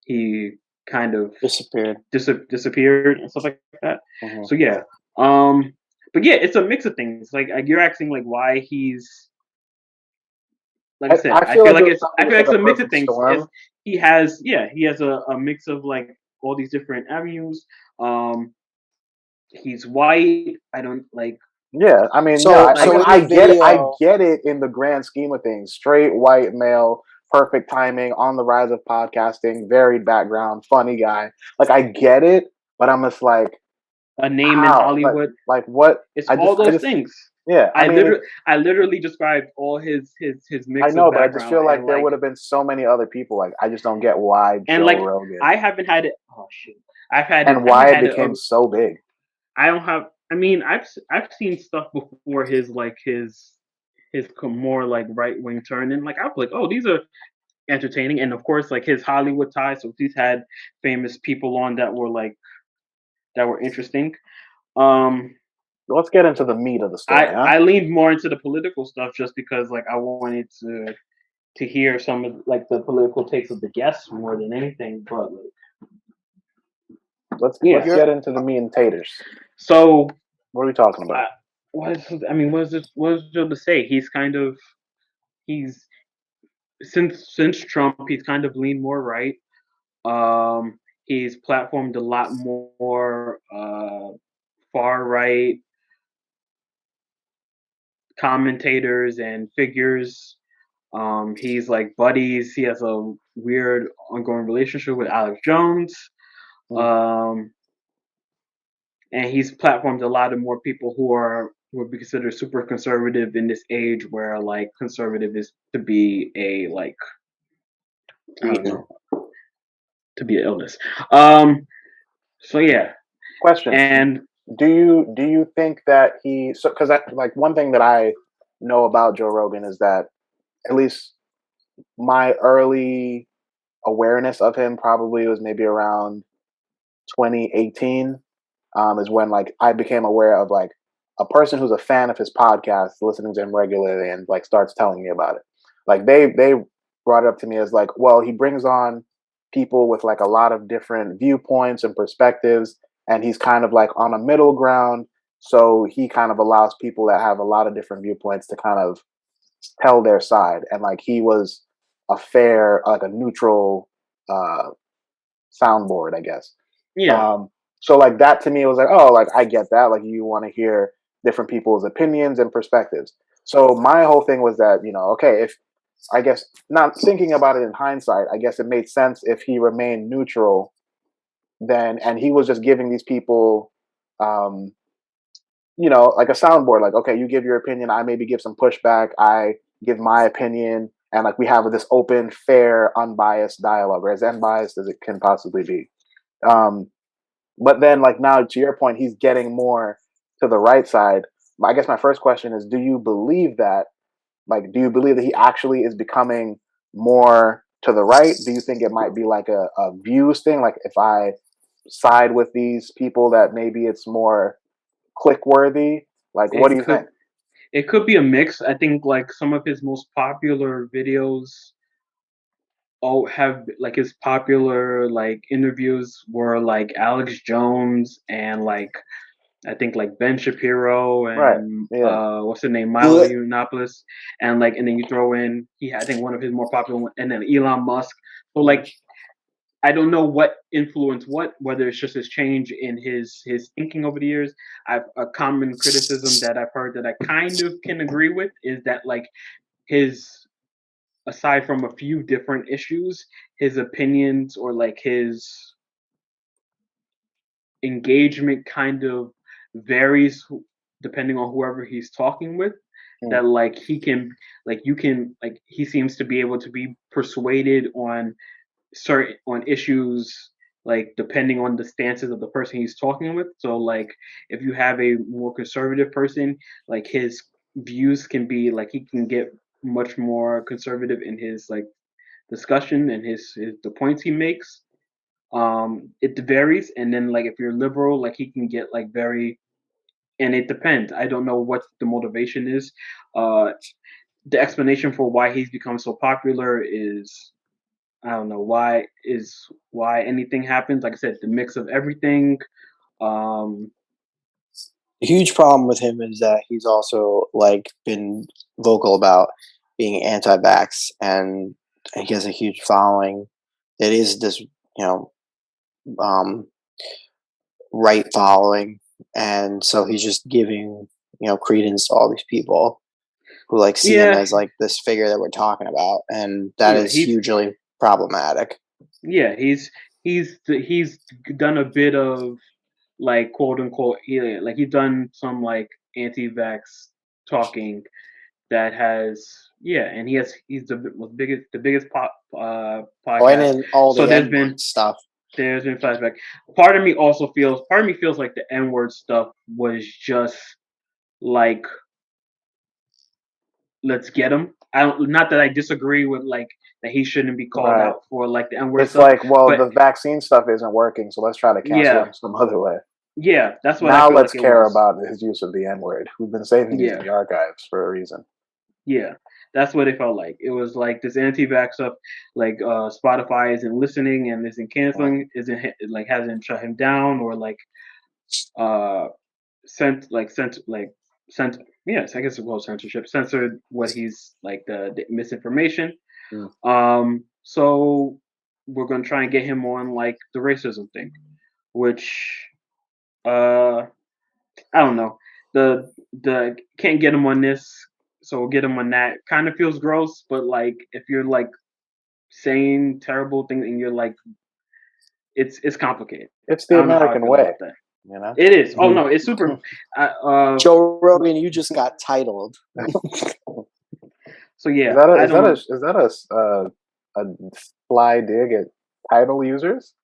he kind of disappeared. disappeared and stuff like that. Mhm. So yeah, but yeah, it's a mix of things. Like you're asking like why he's like I said, I I feel feel like it like was it's I probably feel just like like it's a a mix of perfect things. Is storm. he has a mix of like all these different avenues. He's white. I don't like Yeah, I mean, yeah, So like so in I the get it. I video, get it in the grand scheme of things. Straight white male, perfect timing, on the rise of podcasting, varied background, funny guy. Like I get it, but I'm just like, a name in how? Hollywood. Like what? It's all I those just, things. yeah. I mean, I literally described all his I mix of know, but I just background feel like there would have been so many other people. Like I just don't get why and Joe like Rogan I haven't had it. Oh shit! and I why haven't it had it. became so big. I don't have. I mean, I've seen stuff before his more like right wing turn, and like I was like, oh, these are entertaining, and of course like his Hollywood ties. So he's had famous people on that were interesting. Um, Let's get into the meat of the story, huh? I leaned more into the political stuff just because like I wanted to hear some of like the political takes of the guests more than anything. But like, Let's yeah. let's get into the meat and taters. So What are we talking about? what is this? What is there to say? He's kind of he's since Trump, he's kind of leaned more right. He's platformed a lot more far right commentators and figures. He's like buddies. He has a weird ongoing relationship with Alex Jones. Hmm. Um, and he's platformed a lot of more people who would be considered super conservative in this age where like conservative is to be a like I don't know to be an illness. So yeah, Question: and Do you think that he? So because like one thing that I know about Joe Rogan is that at least my early awareness of him probably was maybe around 2018, is when like I became aware of like a person who's a fan of his podcast, listening to him regularly, and like starts telling me about it. Like they brought it up to me as like, well, he brings on people with like a lot of different viewpoints and perspectives, and he's kind of like on a middle ground. So he kind of allows people that have a lot of different viewpoints to kind of tell their side, and like he was a fair, like a neutral uh, soundboard, I guess. yeah, So like that to me was like, oh, like I get that. Like you want to hear different people's opinions and perspectives. So my whole thing was that, okay, if I guess not thinking about it in hindsight, I guess it made sense if he remained neutral then and he was just giving these people um, like a soundboard, like, okay, you give your opinion, I maybe give some pushback, I give my opinion, and like we have this open, fair, unbiased dialogue, or as unbiased as it can possibly be. Um, but then, like now, to your point, he's getting more to the right side. I guess my first question is: do you believe that? Like, do you believe that he actually is becoming more to the right? Do you think it might be like a views thing? Like, if I side with these people, that maybe it's more click worthy? Like, what do it you think? could be a mix. I think like some of his most popular videos all have like his popular like interviews were like Alex Jones and like I think like Ben Shapiro Right. and Yeah. what's the name Milo Blech. Yiannopoulos and like and then you throw in I think one of his more popular one, and then Elon Musk. So like I don't know what influenced what, whether it's just his change in his thinking over the years. I've a common criticism that I've heard that I kind of can agree with is that like his aside from a few different issues, his opinions or like his engagement kind of varies depending on whoever he's talking with. Mm. That like he can like you can like he seems to be able to be persuaded on certain on issues like depending on the stances of the person he's talking with. So like if you have a more conservative person, like his views can be like he can get much more conservative in his like discussion and his the points he makes. It varies, and then like if you're liberal, like he can get like very, and it depends. I don't know what the motivation is. Uh, the explanation for why he's become so popular is I don't know why anything happens. Like I said, the mix of everything. Um, The huge problem with him is that he's also like been vocal about being anti-vax, and he has a huge following. It is this, um, right following, and so he's just giving credence to all these people who like see him yeah, as like this figure that we're talking about, and that yeah, is hugely problematic. he's done a bit of like quote unquote like he's done some like anti-vax talking that has and he's the biggest Oh, and podcast. then all So the N-word stuff. there's been flashback. Part of me feels like the N-word stuff was just like let's get him. I don't, not that I disagree with like that he shouldn't be called Right. out for like the N-word It's stuff, like, well, but the vaccine stuff isn't working, so let's try to cancel yeah, him some other way. that's what I Now feel let's like it care was. about his use of the N word. We've been saving these in Yeah, the archives for a reason. yeah, that's what it felt like. It was like this anti-vax stuff, like Spotify isn't listening and isn't canceling, isn't like hasn't shut him down or like uh sent yes, I guess it was censorship, censored what he's like the misinformation. Mm. So we're gonna try and get him on like the racism thing, which uh I don't know. The can't get him on this, so we'll get him on that. Kind of feels gross, but like if you're like saying terrible things and you're like it's complicated. It's I the don't know how I American feel way, about that. you know? It is. Oh no, it's super. Joe Rogan, you just got titled. So yeah, I Is don't. a sly dig at title users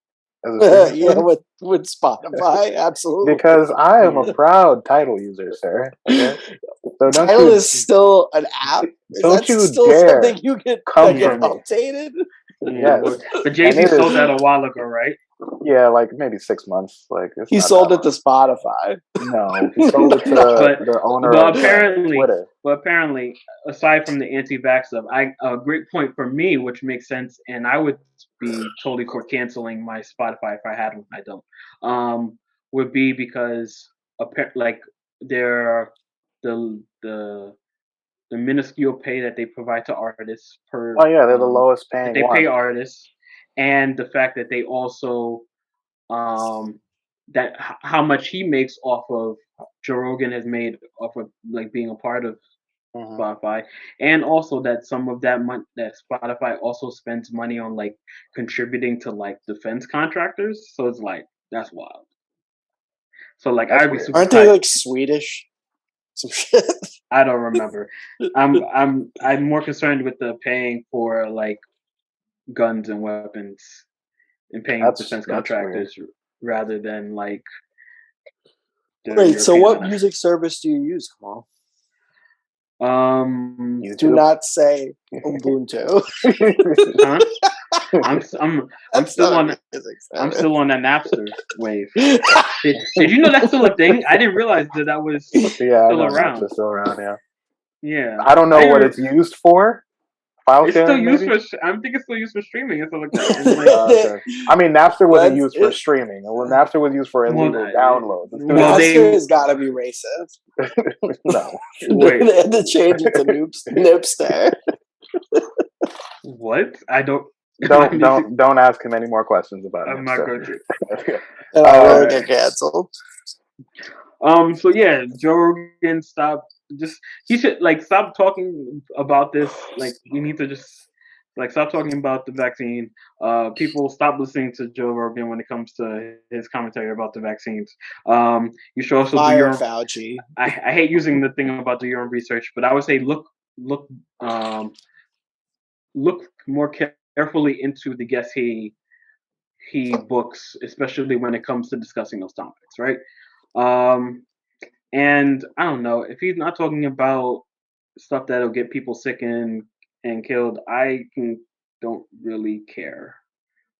as a streaming Yeah, service? with Spotify, absolutely. Because I am a Yeah. proud title user, sir. Okay? So Title is still an app. Is don't that you still dare something you get come that for get me. updated? Yeah, Yes. but Jay And Z it sold is, that a while ago, right? yeah, like maybe 6 months. Like it's He not sold that it to Spotify. long. No, he sold it to But the owner but of apparently, Twitter. aside from the anti-vax stuff, a great point for me, which makes sense, and I would be totally for canceling my Spotify if I had one. I don't. Would be because like they're the the minuscule pay that they provide to artists per Oh yeah, they're the lowest that paying they pay one. artists, and the fact that they also um how much he makes off of Joe Rogan has made off of like being a part of Mm-hmm. Spotify, and also that some of that money that Spotify also spends money on like contributing to like defense contractors. So it's like that's wild. So like That's I'd be weird. super Aren't they tight. like Swedish? Some shit. I don't remember. I'm more concerned with the paying for like guns and weapons and paying defense That's weird. contractors rather than like the Wait, so European what one. music service do you use? Come on. YouTube. Do not say Ubuntu. Huh? I'm That's still not a on music I'm service. still on that Napster wave. Did you know that's still a thing? I didn't realize that was Yeah, I still know around. Napster's still around. Yeah, Yeah, I don't I know what didn't. it's used for. File It's still sharing, used maybe. for. I think it's still used for streaming and stuff like that. And like, Okay. I mean, Napster wasn't That's used for it. streaming. Well, Napster was used for well, illegal downloads. Let's do well, that. Napster has got to be racist. No. wait, They had to change it to Nipster. what? I don't. Don't ask him any more questions about I'm not Napster. going to. And I will Alright. get canceled. So yeah, Joe Rogan, he should like stop talking about this. Like we need to just like stop talking about the vaccine. People stop listening to Joe Rogan when it comes to his commentary about the vaccines. You should also do Fire your. Fauci. I hate using the thing about do your own research, but I would say look um look more carefully into the guests he books, especially when it comes to discussing those topics, right? Um, and I don't know if he's not talking about stuff that'll get people sick and killed. Don't really care.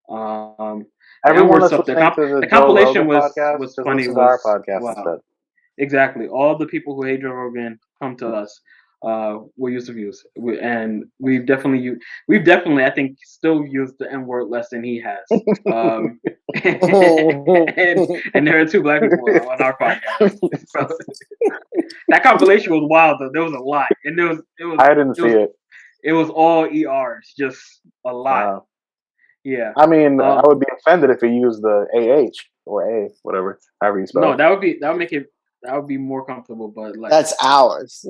The N Everyone word that's stuff. listening to the The Joe Rogan compilation podcast, was just funny. listen to our Was podcast wow. instead. Exactly. All the people who hate Joe Rogan come to us. we used to use, and we've definitely, I think, still used the N word less than he has. And there are two black people on our podcast. So, that compilation was wild though. There was a lot, and I didn't see it. It was all ERs, just a lot. Wow. Yeah. I mean, I would be offended if he used the AH or A, whatever, however you spell. No, that would make it. That would be more comfortable, but like that's ours.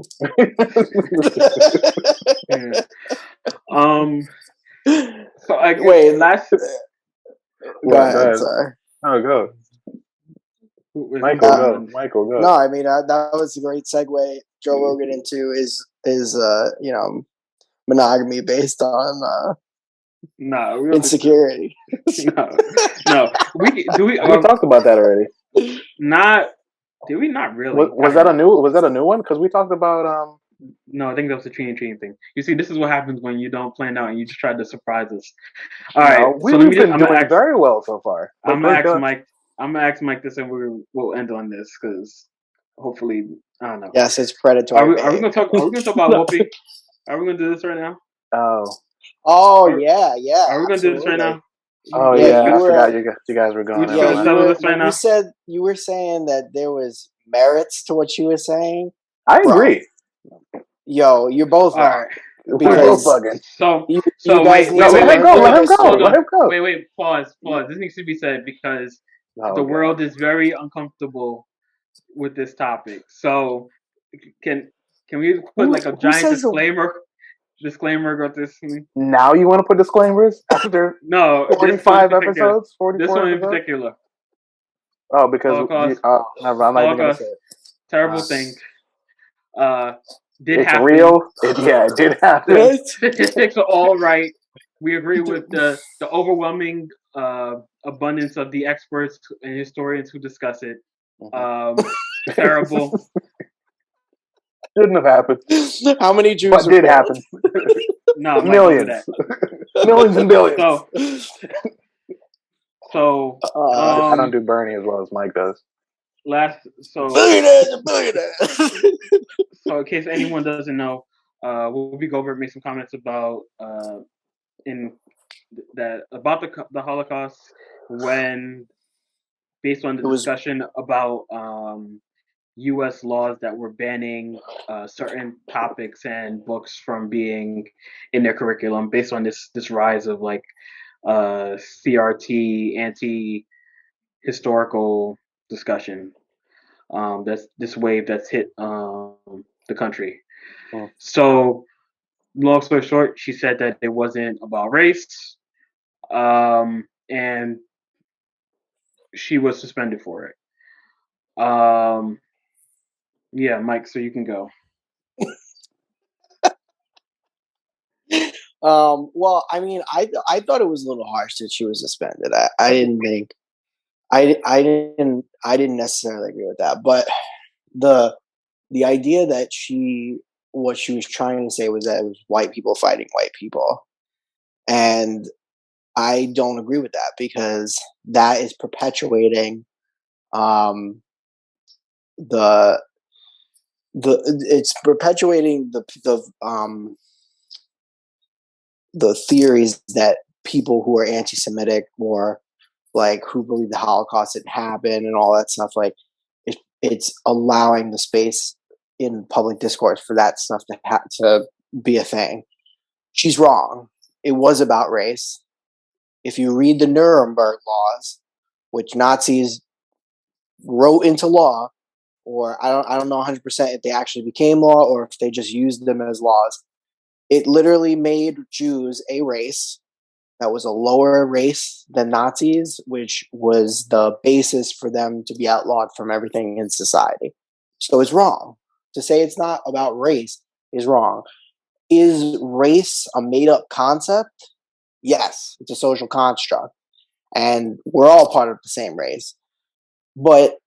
Yeah. So I guess Wait, last. Go ahead. Sorry. Oh, go. Michael, go. No, I mean that was a great segue, Joe Rogan, into is monogamy based on insecurity. No. We talked about that already. Did we not really? Was that a new one? Because we talked about No, I think that was the treating thing. You see, this is what happens when you don't plan out and you just try to surprise us. All right, we've been doing very well so far. I'm gonna ask Mike this, and we'll end on this because hopefully, I don't know. Yes, it's predatory. Are we gonna talk about Whoopi? Are we gonna do this right now? Yeah. Are we gonna do this right now? Oh yeah, I forgot you guys were going. You were saying that there was merits to what you were saying. I agree. Yo, you're both wrong. We're both bugging. So wait, let him go. Wait, pause. This needs to be said because the world is very uncomfortable with this topic. So can we put like a giant disclaimer about this? Now you want to put disclaimers after 45 episodes? 44 this one in episodes? particular. Oh, because never. I'm not even gonna say it. Terrible thing. It's happen. Real. It did happen. Statistics are all right. We agree with the overwhelming abundance of the experts and historians who discuss it. Terrible. Shouldn't have happened. How many Jews? What did happen? No, millions. Millions and billions. So I don't do Bernie as well as Mike does. Billionaires. So in case anyone doesn't know, Whoopi Goldberg made some comments about the Holocaust when, based on the discussion about U.S. laws that were banning certain topics and books from being in their curriculum, based on this rise of like CRT, anti-historical discussion. That's this wave that's hit the country. So, long story short, she said that it wasn't about race, and she was suspended for it. Yeah, Mike, so you can go. Well, I mean, I thought it was a little harsh that she was suspended. I didn't think. I didn't necessarily agree with that, but the idea that what she was trying to say was that it was white people fighting white people, and I don't agree with that because that is perpetuating it's perpetuating the theories that people who are anti-Semitic or like who believe the Holocaust didn't happen and all that stuff, like it's allowing the space in public discourse for that stuff to be a thing. She's wrong. It was about race. If you read the Nuremberg laws, which Nazis wrote into law, or I don't know 100% if they actually became law or if they just used them as laws, it literally made Jews a race that was a lower race than Nazis, which was the basis for them to be outlawed from everything in society. So it's wrong. To say it's not about race is wrong. Is race a made-up concept? Yes, it's a social construct. And we're all part of the same race. But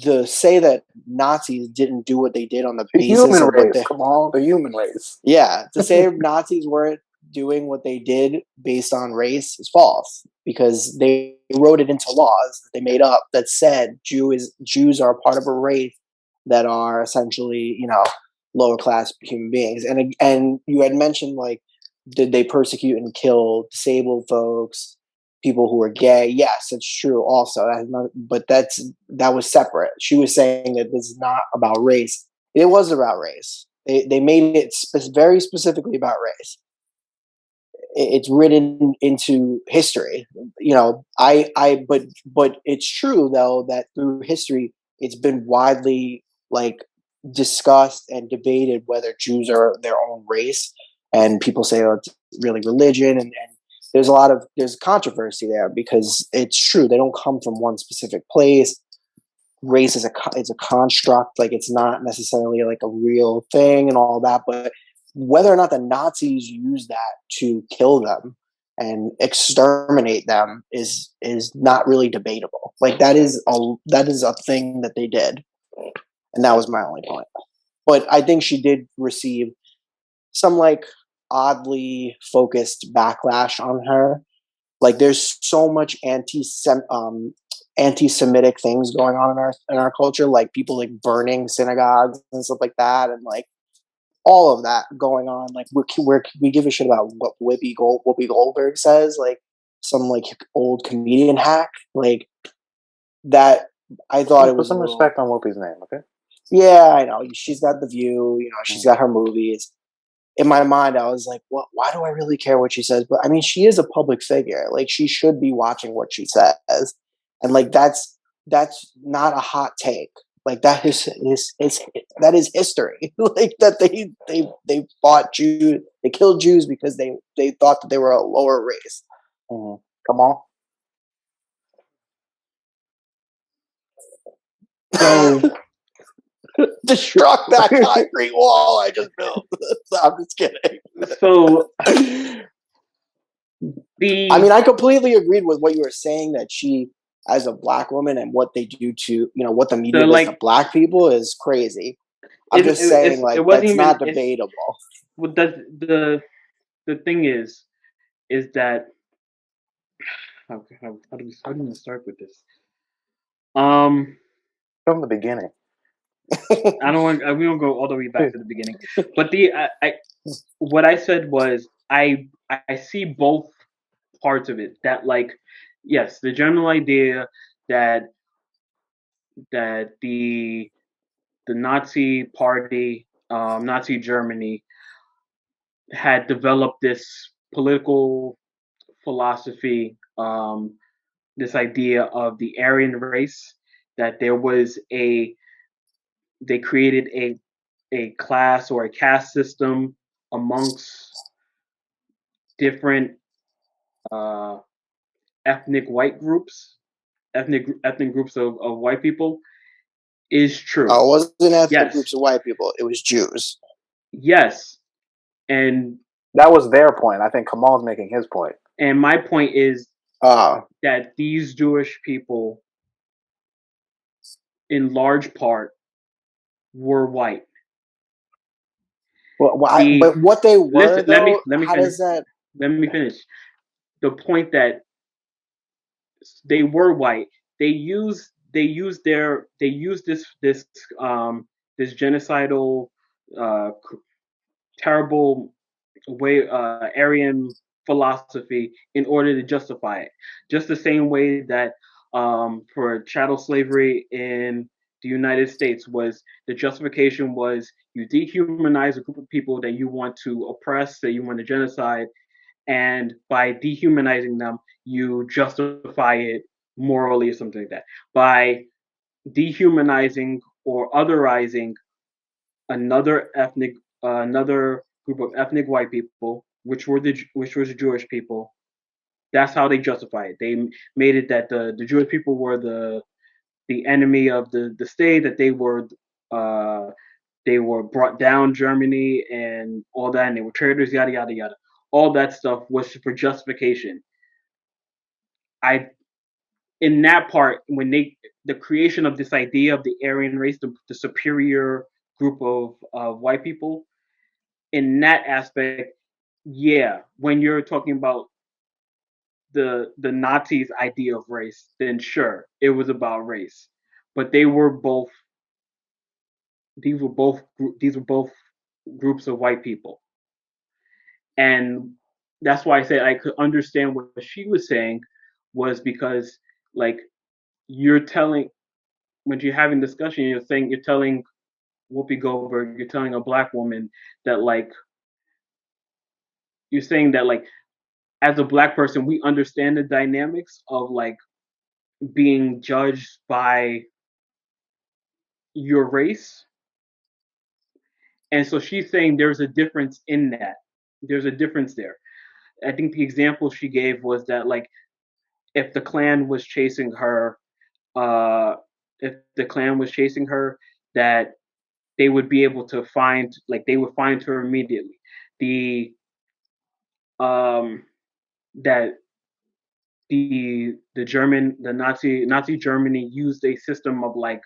to say that Nazis didn't do what they did on the basis human of race. The human race. Yeah, to say Nazis weren't doing what they did based on race is false because they wrote it into laws that they made up that said Jews are a part of a race that are essentially, lower class human beings. And you had mentioned like, did they persecute and kill disabled folks, people who were gay? Yes, it's true. Also, but that was separate. She was saying that this is not about race. It was about race. They made it very specifically about race. It's written into history. But it's true though that through history it's been widely like discussed and debated whether Jews are their own race, and people say, oh, it's really religion, and there's controversy there because it's true they don't come from one specific place. Race is a construct, like it's not necessarily like a real thing and all that. But whether or not the Nazis used that to kill them and exterminate them is not really debatable. Like that is a thing that they did, and that was my only point. But I think she did receive some like oddly focused backlash on her. Like there's so much anti-Semitic things going on in our culture, like people like burning synagogues and stuff like that, and like all of that going on. Like we give a shit about what Whoopi Goldberg says, like some like old comedian hack, like that. I thought it Put was a some little. respect on Whoopi's name, okay? Yeah, I know. She's got The View. She's got her movies. In my mind, I was like, "What? Why do I really care what she says?" But I mean, she is a public figure. Like, she should be watching what she says, and like that's not a hot take. Like that is history. Like that they fought Jews, they killed Jews because they thought that they were a lower race. Mm-hmm. Come on. So Destruct that concrete wall I just built. I'm just kidding. so I mean, I completely agreed with what you were saying, that she, as a black woman, and what they do to, what the media does to like black people is crazy. I'm just saying, it like, wasn't that's even not debatable. what the thing is that how do we start with this? From the beginning. I don't want we don't go all the way back to the beginning, but what I said was I see both parts of it. That like yes, the general idea that the Nazi Party, Nazi Germany, had developed this political philosophy, this idea of the Aryan race, that there was they created a class or a caste system amongst different uh, ethnic white groups, ethnic groups of white people, is true. It wasn't ethnic Yes, groups of white people; it was Jews. yes, and That was their point. I think Kamal's making his point. my point is Uh, that these Jewish people, in large part, were white. The but what they were listen, though, let me how finish. does that? Let me finish. The point that they were white. They used this genocidal, uh, terrible way, Aryan philosophy in order to justify it. Just the same way that for chattel slavery in the United States, was the justification was you dehumanize a group of people that you want to oppress, that you want to genocide, and by dehumanizing them, you justify it morally or something like that. By dehumanizing or otherizing another group of ethnic white people, which was Jewish people. That's how they justify it. They made it that the Jewish people were the enemy of the state, that they were brought down Germany and all that, and they were traitors, yada yada yada. All that stuff was for justification. I in that part when the creation of this idea of the Aryan race, the superior group of white people, in that aspect, yeah, when you're talking about the Nazis' idea of race, then sure, it was about race, but they were both these were both groups of white people, and that's why I said I could understand what she was saying, was because like you're telling when you're having discussion, you're telling Whoopi Goldberg, you're telling a black woman that like you're saying that like as a black person we understand the dynamics of like being judged by your race. And so she's saying there's a difference in that. There's a difference there. I think the example she gave was that like if the Klan was chasing her, uh, if the Klan was chasing her, that they would be able to find, like they would find her immediately. The that the Nazi Germany used a system of like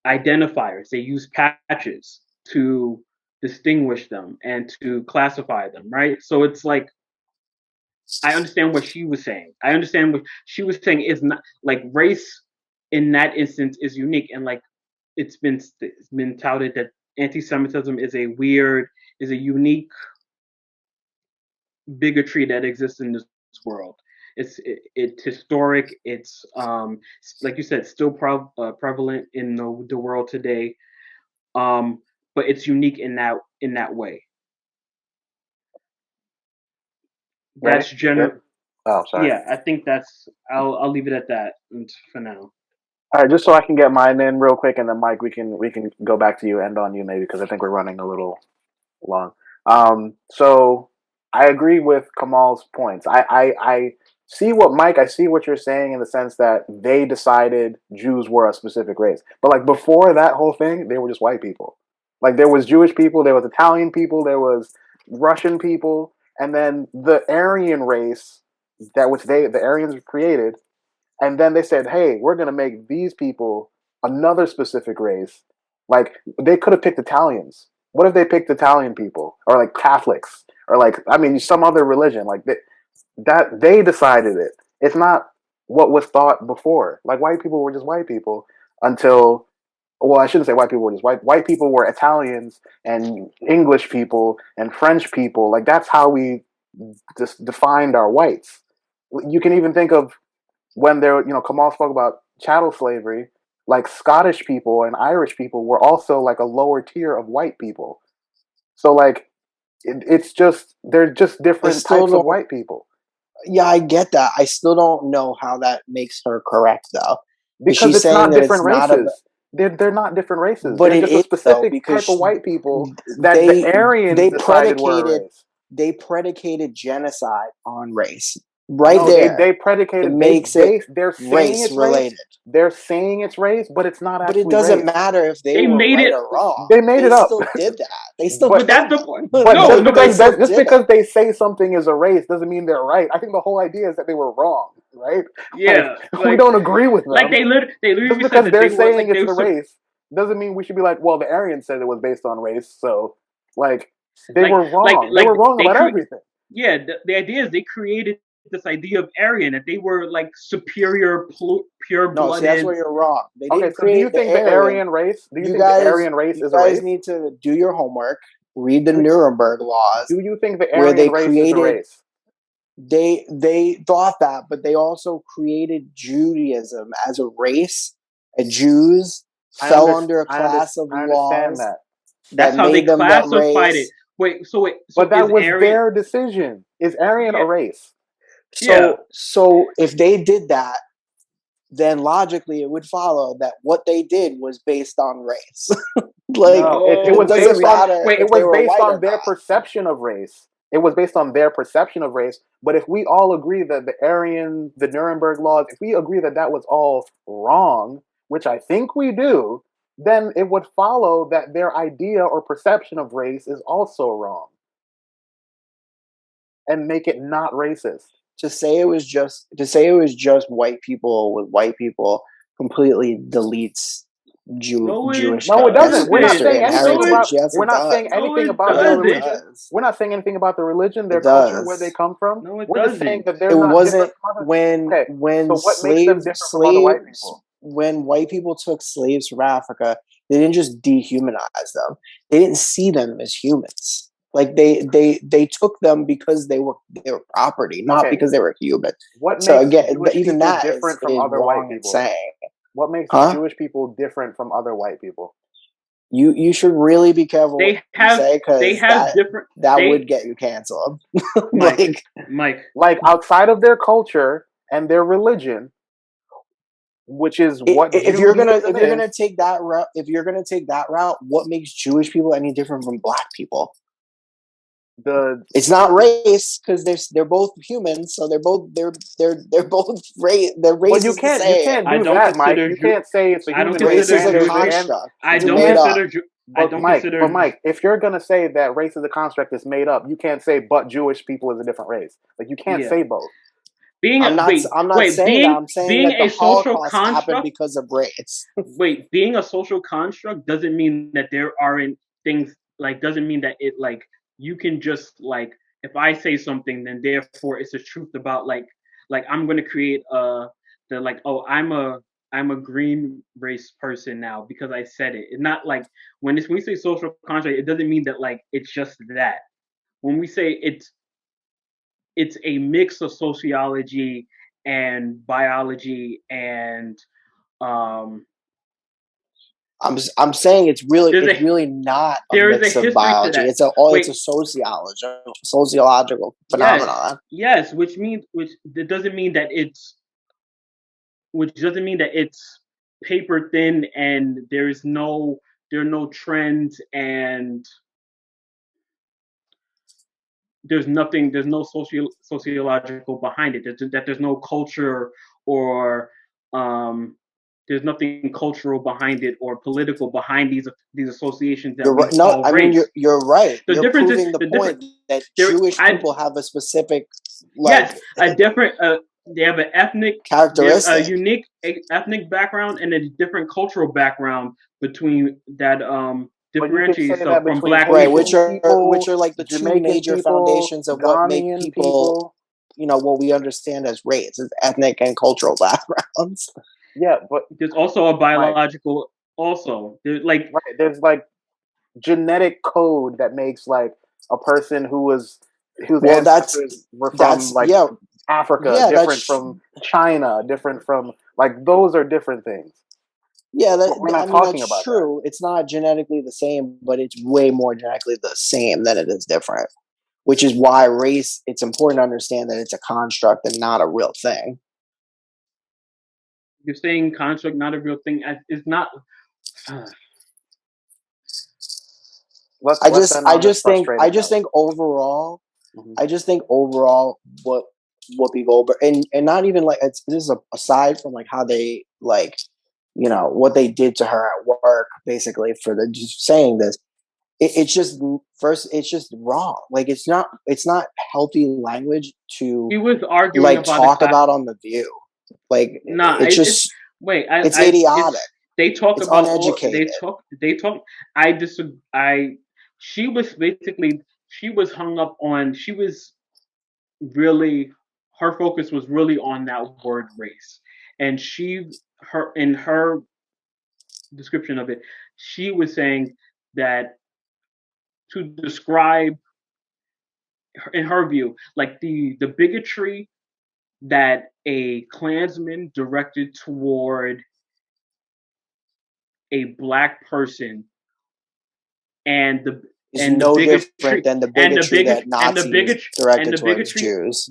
identifiers. They used patches to distinguish them and to classify them, right? So it's like I understand what she was saying. I understand what she was saying is not like race in that instance is unique, and like it's been touted that anti-Semitism is a unique bigotry that exists in this world. It's historic. It's like you said, still prevalent in the world today. But it's unique in that way. Ready? That's general. Good? Oh, sorry. Yeah, I think that's. I'll leave it at that for now. All right, just so I can get mine in real quick, and then Mike, we can go back to you, end on you maybe, because I think we're running a little long. So I agree with Kamal's points. I see what Mike. I see what you're saying in the sense that they decided Jews were a specific race, but like before that whole thing, they were just white people. Like there was Jewish people, there was Italian people, there was Russian people, and then the Aryan race that which the Aryans created, and then they said, "Hey, we're going to make these people another specific race." Like they could have picked Italians. What if they picked Italian people or like Catholics or like I mean some other religion? Like that they decided it. It's not what was thought before. Like white people were just white people until well, I shouldn't say white people were just white. White people were Italians and English people and French people. Like that's how we just defined our whites. You can even think of when there, Kamal spoke about chattel slavery, like Scottish people and Irish people were also like a lower tier of white people. So like, it's just they're just different types of white people. Yeah, I get that. I still don't know how that makes her correct though. Because She's it's saying not that different it's not a, races. They're not different races. but They're it just a is though specific because type of white people that the they Aryans decided were a race. they predicated genocide on race. Right No, there, they it predicated makes it they're saying race it's race. related. They're saying it's race, but it's not But it actually doesn't race. matter if they They were made right it. or wrong. They made it up. Still did that. They still But did. But No, just because they say something is a race doesn't mean they're right. I think the whole idea is that they were wrong, right? yeah, Like we don't agree with them. like they Just literally said because that they're they were saying like it's the race doesn't mean we should be like, well, the Aryans said it was based on race, so like they were wrong. They were wrong about everything. Yeah, the idea is they created this idea of Aryan that they were like superior, pure blooded. No, see, that's where you're wrong. They didn't Okay, so do create you think the Aryan race? Do you think the Aryan race is a race? You guys need to do your homework. Read the Nuremberg laws. Do you think the Aryan race is a race? They thought that, but they also created Judaism as a race. Jews fell under a class of laws That's how they classified it. Wait, so but that was their decision. Is Aryan a race? So if they did that, then logically it would follow that what they did was based on race. It was based on their perception of race. It was based on their perception of race. But if we all agree that the Nuremberg laws, if we agree that that was all wrong, which I think we do, then it would follow that their idea or perception of race is also wrong. And make it not racist. To say it was just white people with white people completely deletes Jewish. No, it doesn't. We're not saying anything about. We're not saying anything about their religion. We're not saying anything about the religion, their culture, where they come from. We're just saying that they're not wasn't different. So what makes them different from other white people? When white people took slaves from Africa, They didn't just dehumanize them. They didn't see them as humans. Like they took them because they were property, not because they were human. What So makes again, Jewish even people that different from is other white wrong in people? saying. What makes Huh? Jewish people different from other white people? You should really be careful what you say, because that would get you canceled. Mike, like outside of their culture and their religion, which is what if you're gonna Judaism is. take that route, what makes Jewish people any different from black people? It's not race, because they're both humans, so they're both race. Their race you is the can't same. do that, Mike. You can't say it's a human race is a and construct. I It's don't made up. consider. But Mike, if you're gonna say that race is a construct that's made up, you can't say but Jewish people is a different race. Like you can't say both. I'm not saying that. I'm saying that the Holocaust happened because of race. Wait, being a social construct doesn't mean that there aren't things, like, doesn't mean that it, like, you can just, like, if I say something, then therefore it's a truth about, like I'm gonna create the, like, oh, I'm a green race person now because I said it. It's not like when we say social construct, it doesn't mean that, like, it's just that. When we say it's a mix of sociology and biology and I'm saying it's really not a mix of biology. It's a sociological phenomenon. Yes, which doesn't mean that it's paper thin and there are no trends and there's no sociological behind it. There's no culture or there's nothing cultural behind it or political behind these associations that we call race. I mean, you're right. You're proving the point that Jewish people have a specific, a different. They have an ethnic characteristic, a unique ethnic background and a different cultural background between that differentiates from black right? people. Which are like the Jamaican two major foundations of what make people, what we understand as race, is ethnic and cultural backgrounds. Yeah, but there's also a biological. There's like genetic code that makes like a person whose ancestors were from Africa different from China, different from, like, those are different things. Yeah, we're not talking about true. It's not genetically the same, but it's way more genetically the same than it is different. Which is why race, it's important to understand that it's a construct and not a real thing. You're saying construct, not a real thing. It's not. I just think overall, what Whoopi Goldberg, and not even like this is aside from like how they, like, what they did to her at work, basically, for the just saying this. It's just wrong. Like it's not healthy language to he was arguing like talk about on The View. Like it's idiotic. They talk it's about uneducated. They talk. I disagree. She was hung up on. Her focus was really on that word race, and in her description of it, she was saying that to describe, in her view, like the bigotry that a Klansman directed toward a black person and the is no different than the bigotry that Nazis directed towards Jews.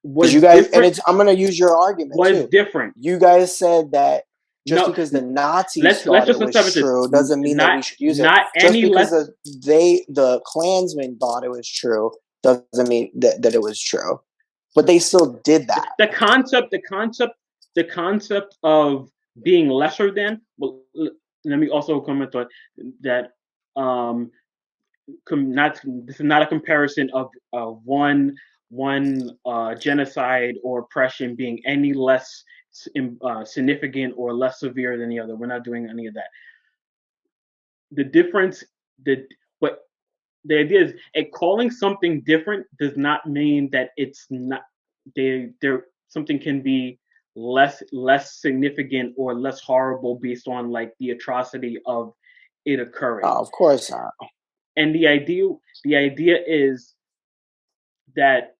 Was you guys, different, and I'm going to use your argument was too. Different. You guys said that just because the Nazis thought it was true doesn't mean that we should use it. Just because the Klansmen thought it was true doesn't mean that it was true. But they still did that. The concept of being lesser than. Well, let me also comment on that. This is not a comparison of one genocide or oppression being any less significant or less severe than the other. We're not doing any of that. The difference, but the idea is, calling something different does not mean that it's not. Something can be less significant or less horrible based on like the atrocity of it occurring. Of course not. And the idea is that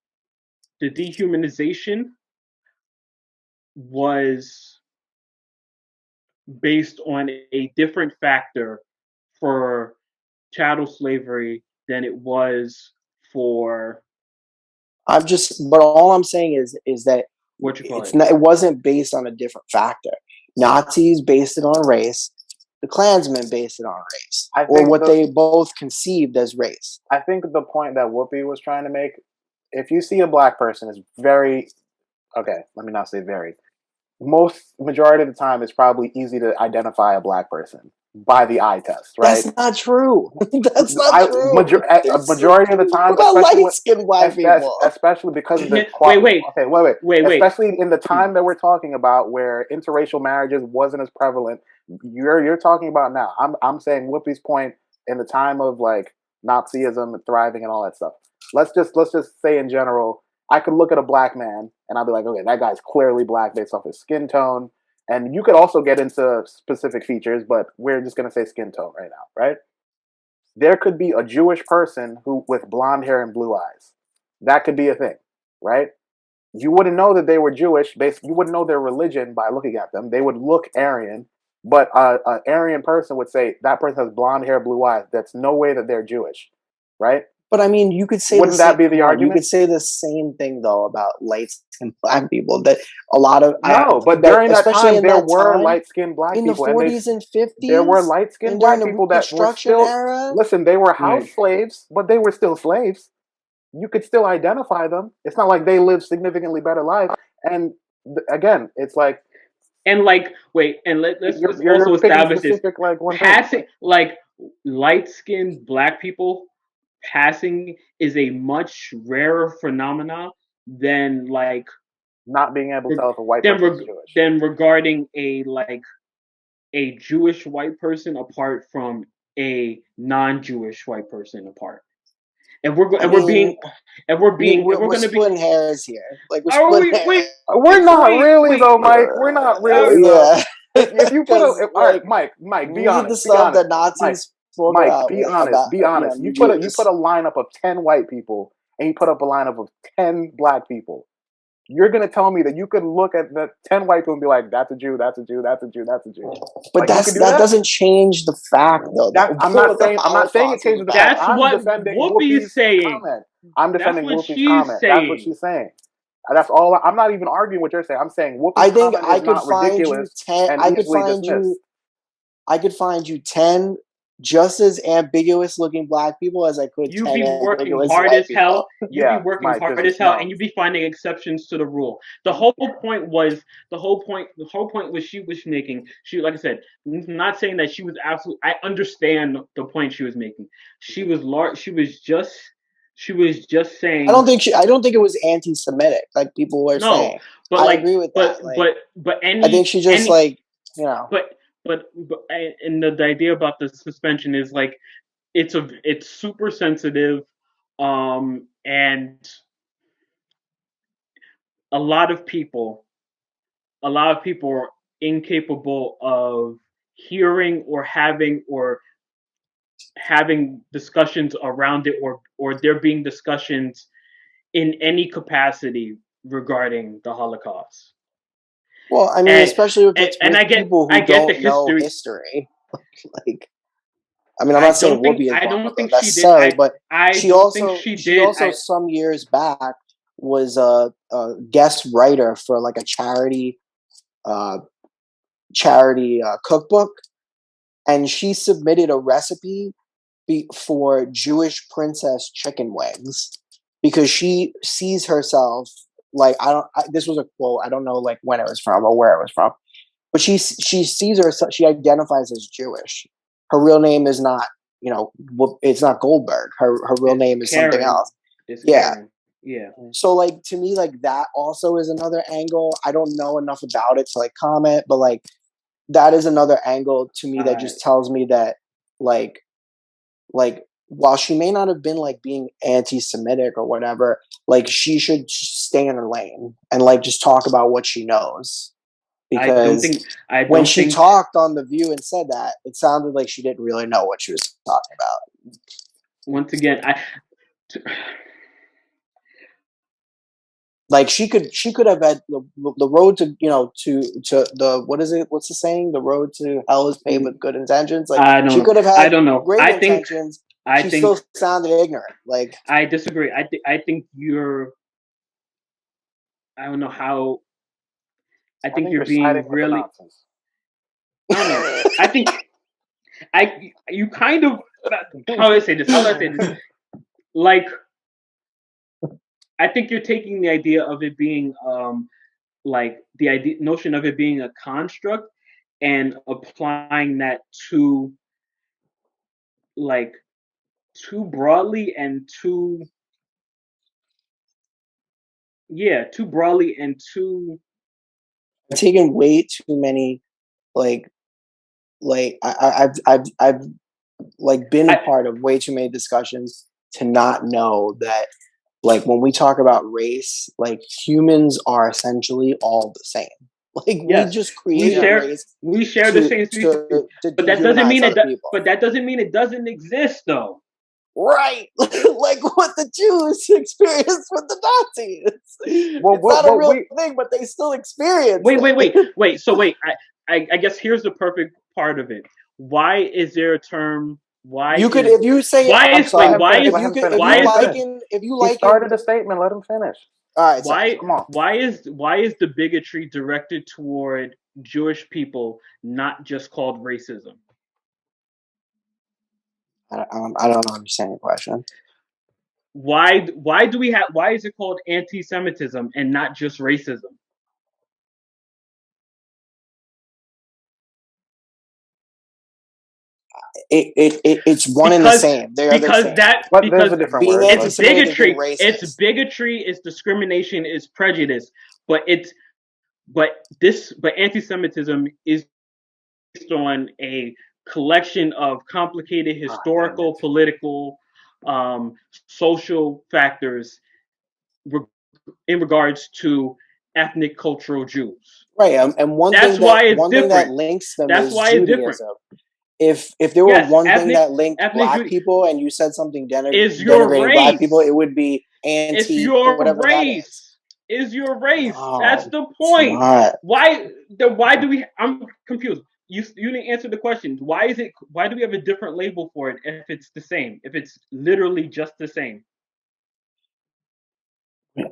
the dehumanization was based on a different factor for chattel slavery than it was for But all I'm saying is that what you call it's it. not. It wasn't based on a different factor. Nazis based it on race. The Klansmen based it on race, or what they both conceived as race. I think the point that Whoopi was trying to make, if you see a black person, is very okay. Let me not say very. Majority of the time, it's probably easy to identify a black person by the eye test, right? That's not true. That's not true. A majority of the time, what about light-skinned black people? Especially because of the wait. Especially in the time that we're talking about, where interracial marriages wasn't as prevalent. You're talking about now. I'm saying Whoopi's point in the time of like Nazism thriving and all that stuff. Let's just say in general, I could look at a black man and I'll be like, okay, that guy's clearly black based off his skin tone. And you could also get into specific features, but we're just going to say skin tone right now, right? There could be a Jewish person who with blonde hair and blue eyes. That could be a thing, right? You wouldn't know that they were Jewish. You wouldn't know their religion by looking at them. They would look Aryan, but an Aryan person would say that person has blonde hair, blue eyes. That's no way that they're Jewish, right? But I mean, you could say wouldn't that be the argument? You could say the same thing though about light-skinned black people. That a lot of but during that time there were light-skinned black people in the 40s and 50s. There were light-skinned black people that were still era. Listen, they were house slaves, but they were still slaves. You could still identify them. It's not like they lived significantly better life. And again, it's like let's also establish this. Passing like light-skinned black people. Passing is a much rarer phenomena than like not being able to tell if a white person is Jewish. Than regarding a Jewish white person apart from a non-Jewish white person apart. And we're splitting hairs here. Like we're not really though, Mike. We're not really. Yeah. If you put all right, Mike, be honest. Be honest. The Nazis. Mike, be honest. Be honest. You put a lineup of 10 white people and you put up a lineup of 10 black people. You're gonna tell me that you could look at the 10 white people and be like, "That's a Jew. That's a Jew. That's a Jew. That's a Jew." But that doesn't change the fact, though. I'm not saying it changes the fact. That's what Whoopi is saying. I'm defending Whoopi's comment. That's what she's saying. That's all. I'm not even arguing what you're saying. I'm saying Whoopi's comment is not ridiculous and easily dismissed. I could find you 10 just as ambiguous looking black people as I could. You be working hard as hell. You be working hard as hell, and you be finding exceptions to the rule. The whole point was she was making. She, like I said, not saying that she was absolute. I understand the point she was making. She was just saying. I don't think it was anti-Semitic like people were saying. But I agree with that. I think she just But and the idea about the suspension is like it's super sensitive, and a lot of people are incapable of hearing or having discussions around it, or there being discussions in any capacity regarding the Holocaust. Well, I mean, especially with people who don't know history. Like, I mean, I'm not saying Whoopi is wrong necessarily, but she also some years back was a guest writer for like a charity cookbook, and she submitted a recipe for Jewish princess chicken wings because she sees herself. Like this was a quote. I don't know like when it was from or where it was from, but she sees herself. She identifies as Jewish. Her real name is not, it's not Goldberg. Her real name is Karen. Something else. Karen. Yeah. So like to me, like that also is another angle. I don't know enough about it to like comment, but like that is another angle to me that just tells me that like while she may not have been like being anti-Semitic or whatever, like she should stay in her lane and like just talk about what she knows. Because I when don't she think talked on The View and said that, it sounded like she didn't really know what she was talking about. once again, Like she could have had the road to to the what's the saying, the road to hell is paved with good intentions. Like I don't she know. could have I had don't know. great intentions. I She think still sounded ignorant. Like I disagree. I think you're. I don't know how. I I think think you're you're siding being with the really. Nazis. I don't know. I think you kind of how do I say this? How do I say this? Like I think you're taking the idea of it being like the idea notion of it being a construct and applying that to like too broadly and too broadly and too taken way too many like I've like been a I part of way too many discussions to not know that like when we talk about race, like humans are essentially all the same. Like we yes, just we created share race we share the to same species, but that doesn't dehumanize mean other people. that doesn't mean it doesn't exist though. Right. Like what the Jews experienced with the Nazis. Well, It's not a real we thing, but they still experienced Wait. So wait, I guess here's the perfect part of it. Why is there a term? you could if you say I'm sorry. Let him finish. why is the if you He liken started a statement. Let him finish. all right, sorry. Come on. why is the bigotry directed toward Jewish people not just called racism? I don't understand your question. Why why is it called anti-Semitism and not just racism? It's one and the same. They are the Because same. But there's because a different Being word. it's anti-Semitic and bigotry, racist. it's discrimination, it's prejudice, but anti-Semitism is based on a collection of complicated historical, political, social factors in regards to ethnic cultural Jews. Right, and That's why it's one thing that different. links them That's is why it's different. Judaism. If there were Yes, one thing that linked ethnic black Jew people and you said something is your denigrating black people, race. it would be It's anti your whatever that is. race. Is your race. That's No, the it's point. not. Why do we I'm confused. You didn't answer the question. Why do we have a different label for it if it's the same? If it's literally just the same?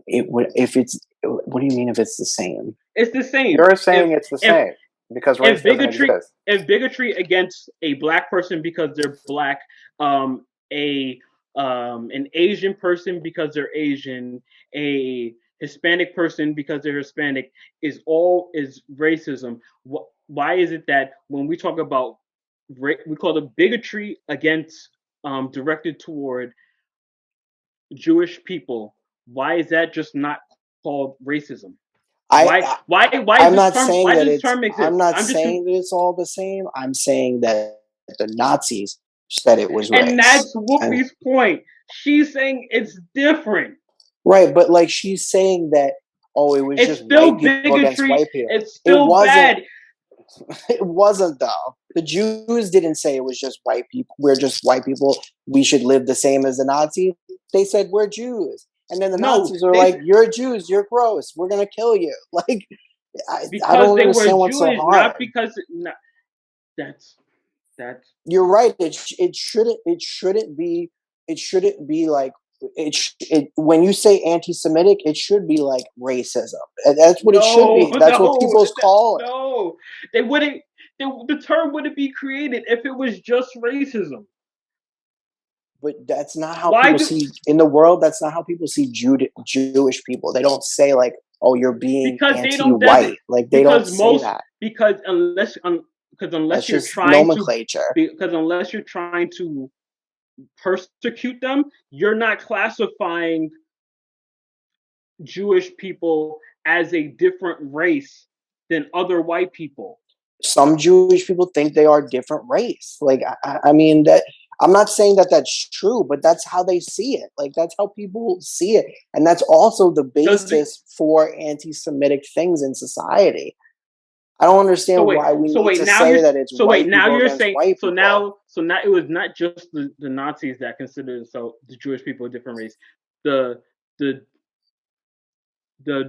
It would if it's. What do you mean if it's the same? It's the same. You're saying it's the If same because race doesn't exist. if bigotry against a black person because they're black, a an Asian person because they're Asian, a Hispanic person because they're Hispanic is racism. Why is it that when we talk about we call it bigotry against directed toward Jewish people? Why is that just not called racism? Why is I'm not saying why that does this it's. term I'm exist? not I'm just saying that it's all the same. I'm saying that the Nazis said it was and race. that's Whoopi's point. She's saying it's different. Right, but like she's saying that it was It's just white still people against bigotry. white people. It's It still wasn't. bad. It wasn't though. The Jews didn't say it was just white people. We're just white people. We should live the same as the Nazis. They said we're Jews, and then the No, Nazis are like, "You're Jews. You're gross. We're gonna kill you." Like, I because don't they were understand what's so Jewish, not hard. because that's You're right. It shouldn't be. It shouldn't be like when you say anti-Semitic, it should be like racism. And that's what it should no, be. That's what people call it. no. They wouldn't. The term wouldn't be created if it was just racism. But that's not how Why people do see in the world. That's not how people see Jewish people. They don't say like, "Oh, you're being because they don't anti-white." Like they don't because say most that. because That's unless you're just trying to nomenclature. because unless you're trying to persecute them, you're not classifying Jewish people as a different race than other white people. Some Jewish people think they are different race. Like I mean that I'm not saying that that's true, but that's how they see it. Like that's how people see it, and that's also the basis for anti-Semitic things in society. I don't understand why we need to say that it's white people against white people. So now it was not just the Nazis that considered themselves the Jewish people a different race. The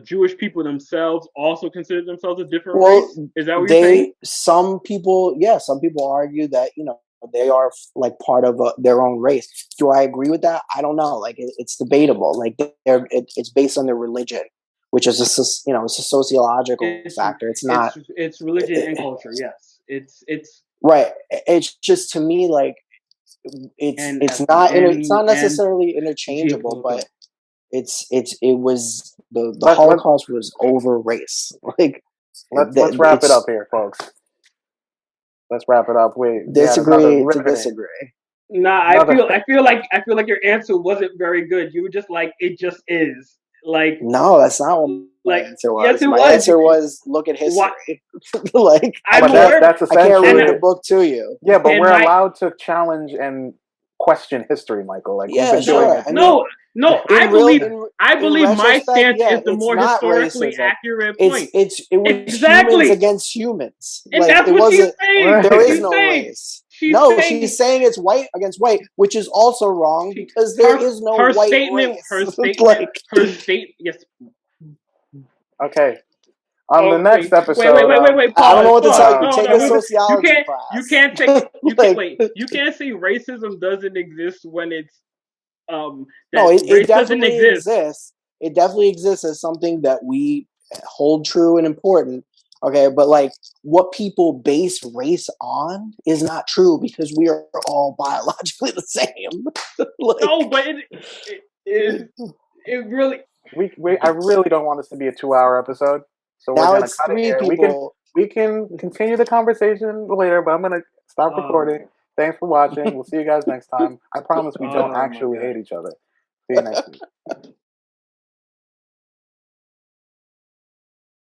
Jewish people themselves also consider themselves a different race. Is that what you're saying? Some people argue that they are like part of their own race. Do I agree with that? I don't know. Like it's debatable. Like it's based on their religion, which is it's a sociological factor. It's not. It's religion and culture. Yes, it's right. It's just to me like it's not necessarily interchangeable, but it was the Holocaust was over race. Like let's wrap it up here, folks. Let's wrap it up. We disagree to disagree. Nah, I feel like your answer wasn't very good. You were just like, it just is. Like no, that's not what my answer was. Yes, my answer was look at history. Like I can't read the book to you. Yeah, but we're allowed to challenge and question history, Michael. Like we've been doing it. I believe my stance is the more historically accurate point. It was humans against humans. And like, that's what she's saying. There is no race. She's saying it's white against white, which is also wrong because there is no white race. Her statement. Yes. Okay. On the next episode, wait. Pause, I don't know what to tell you. Take a sociology class. You can't say racism doesn't exist when it's it definitely exists. It definitely exists as something that we hold true and important. Okay, but like what people base race on is not true because we are all biologically the same. No, but it really. I really don't want this to be a 2-hour episode, so we're gonna cut it here. We can continue the conversation later, but I'm gonna stop recording. Thanks for watching. We'll see you guys next time. I promise we don't actually hate each other. See you next week.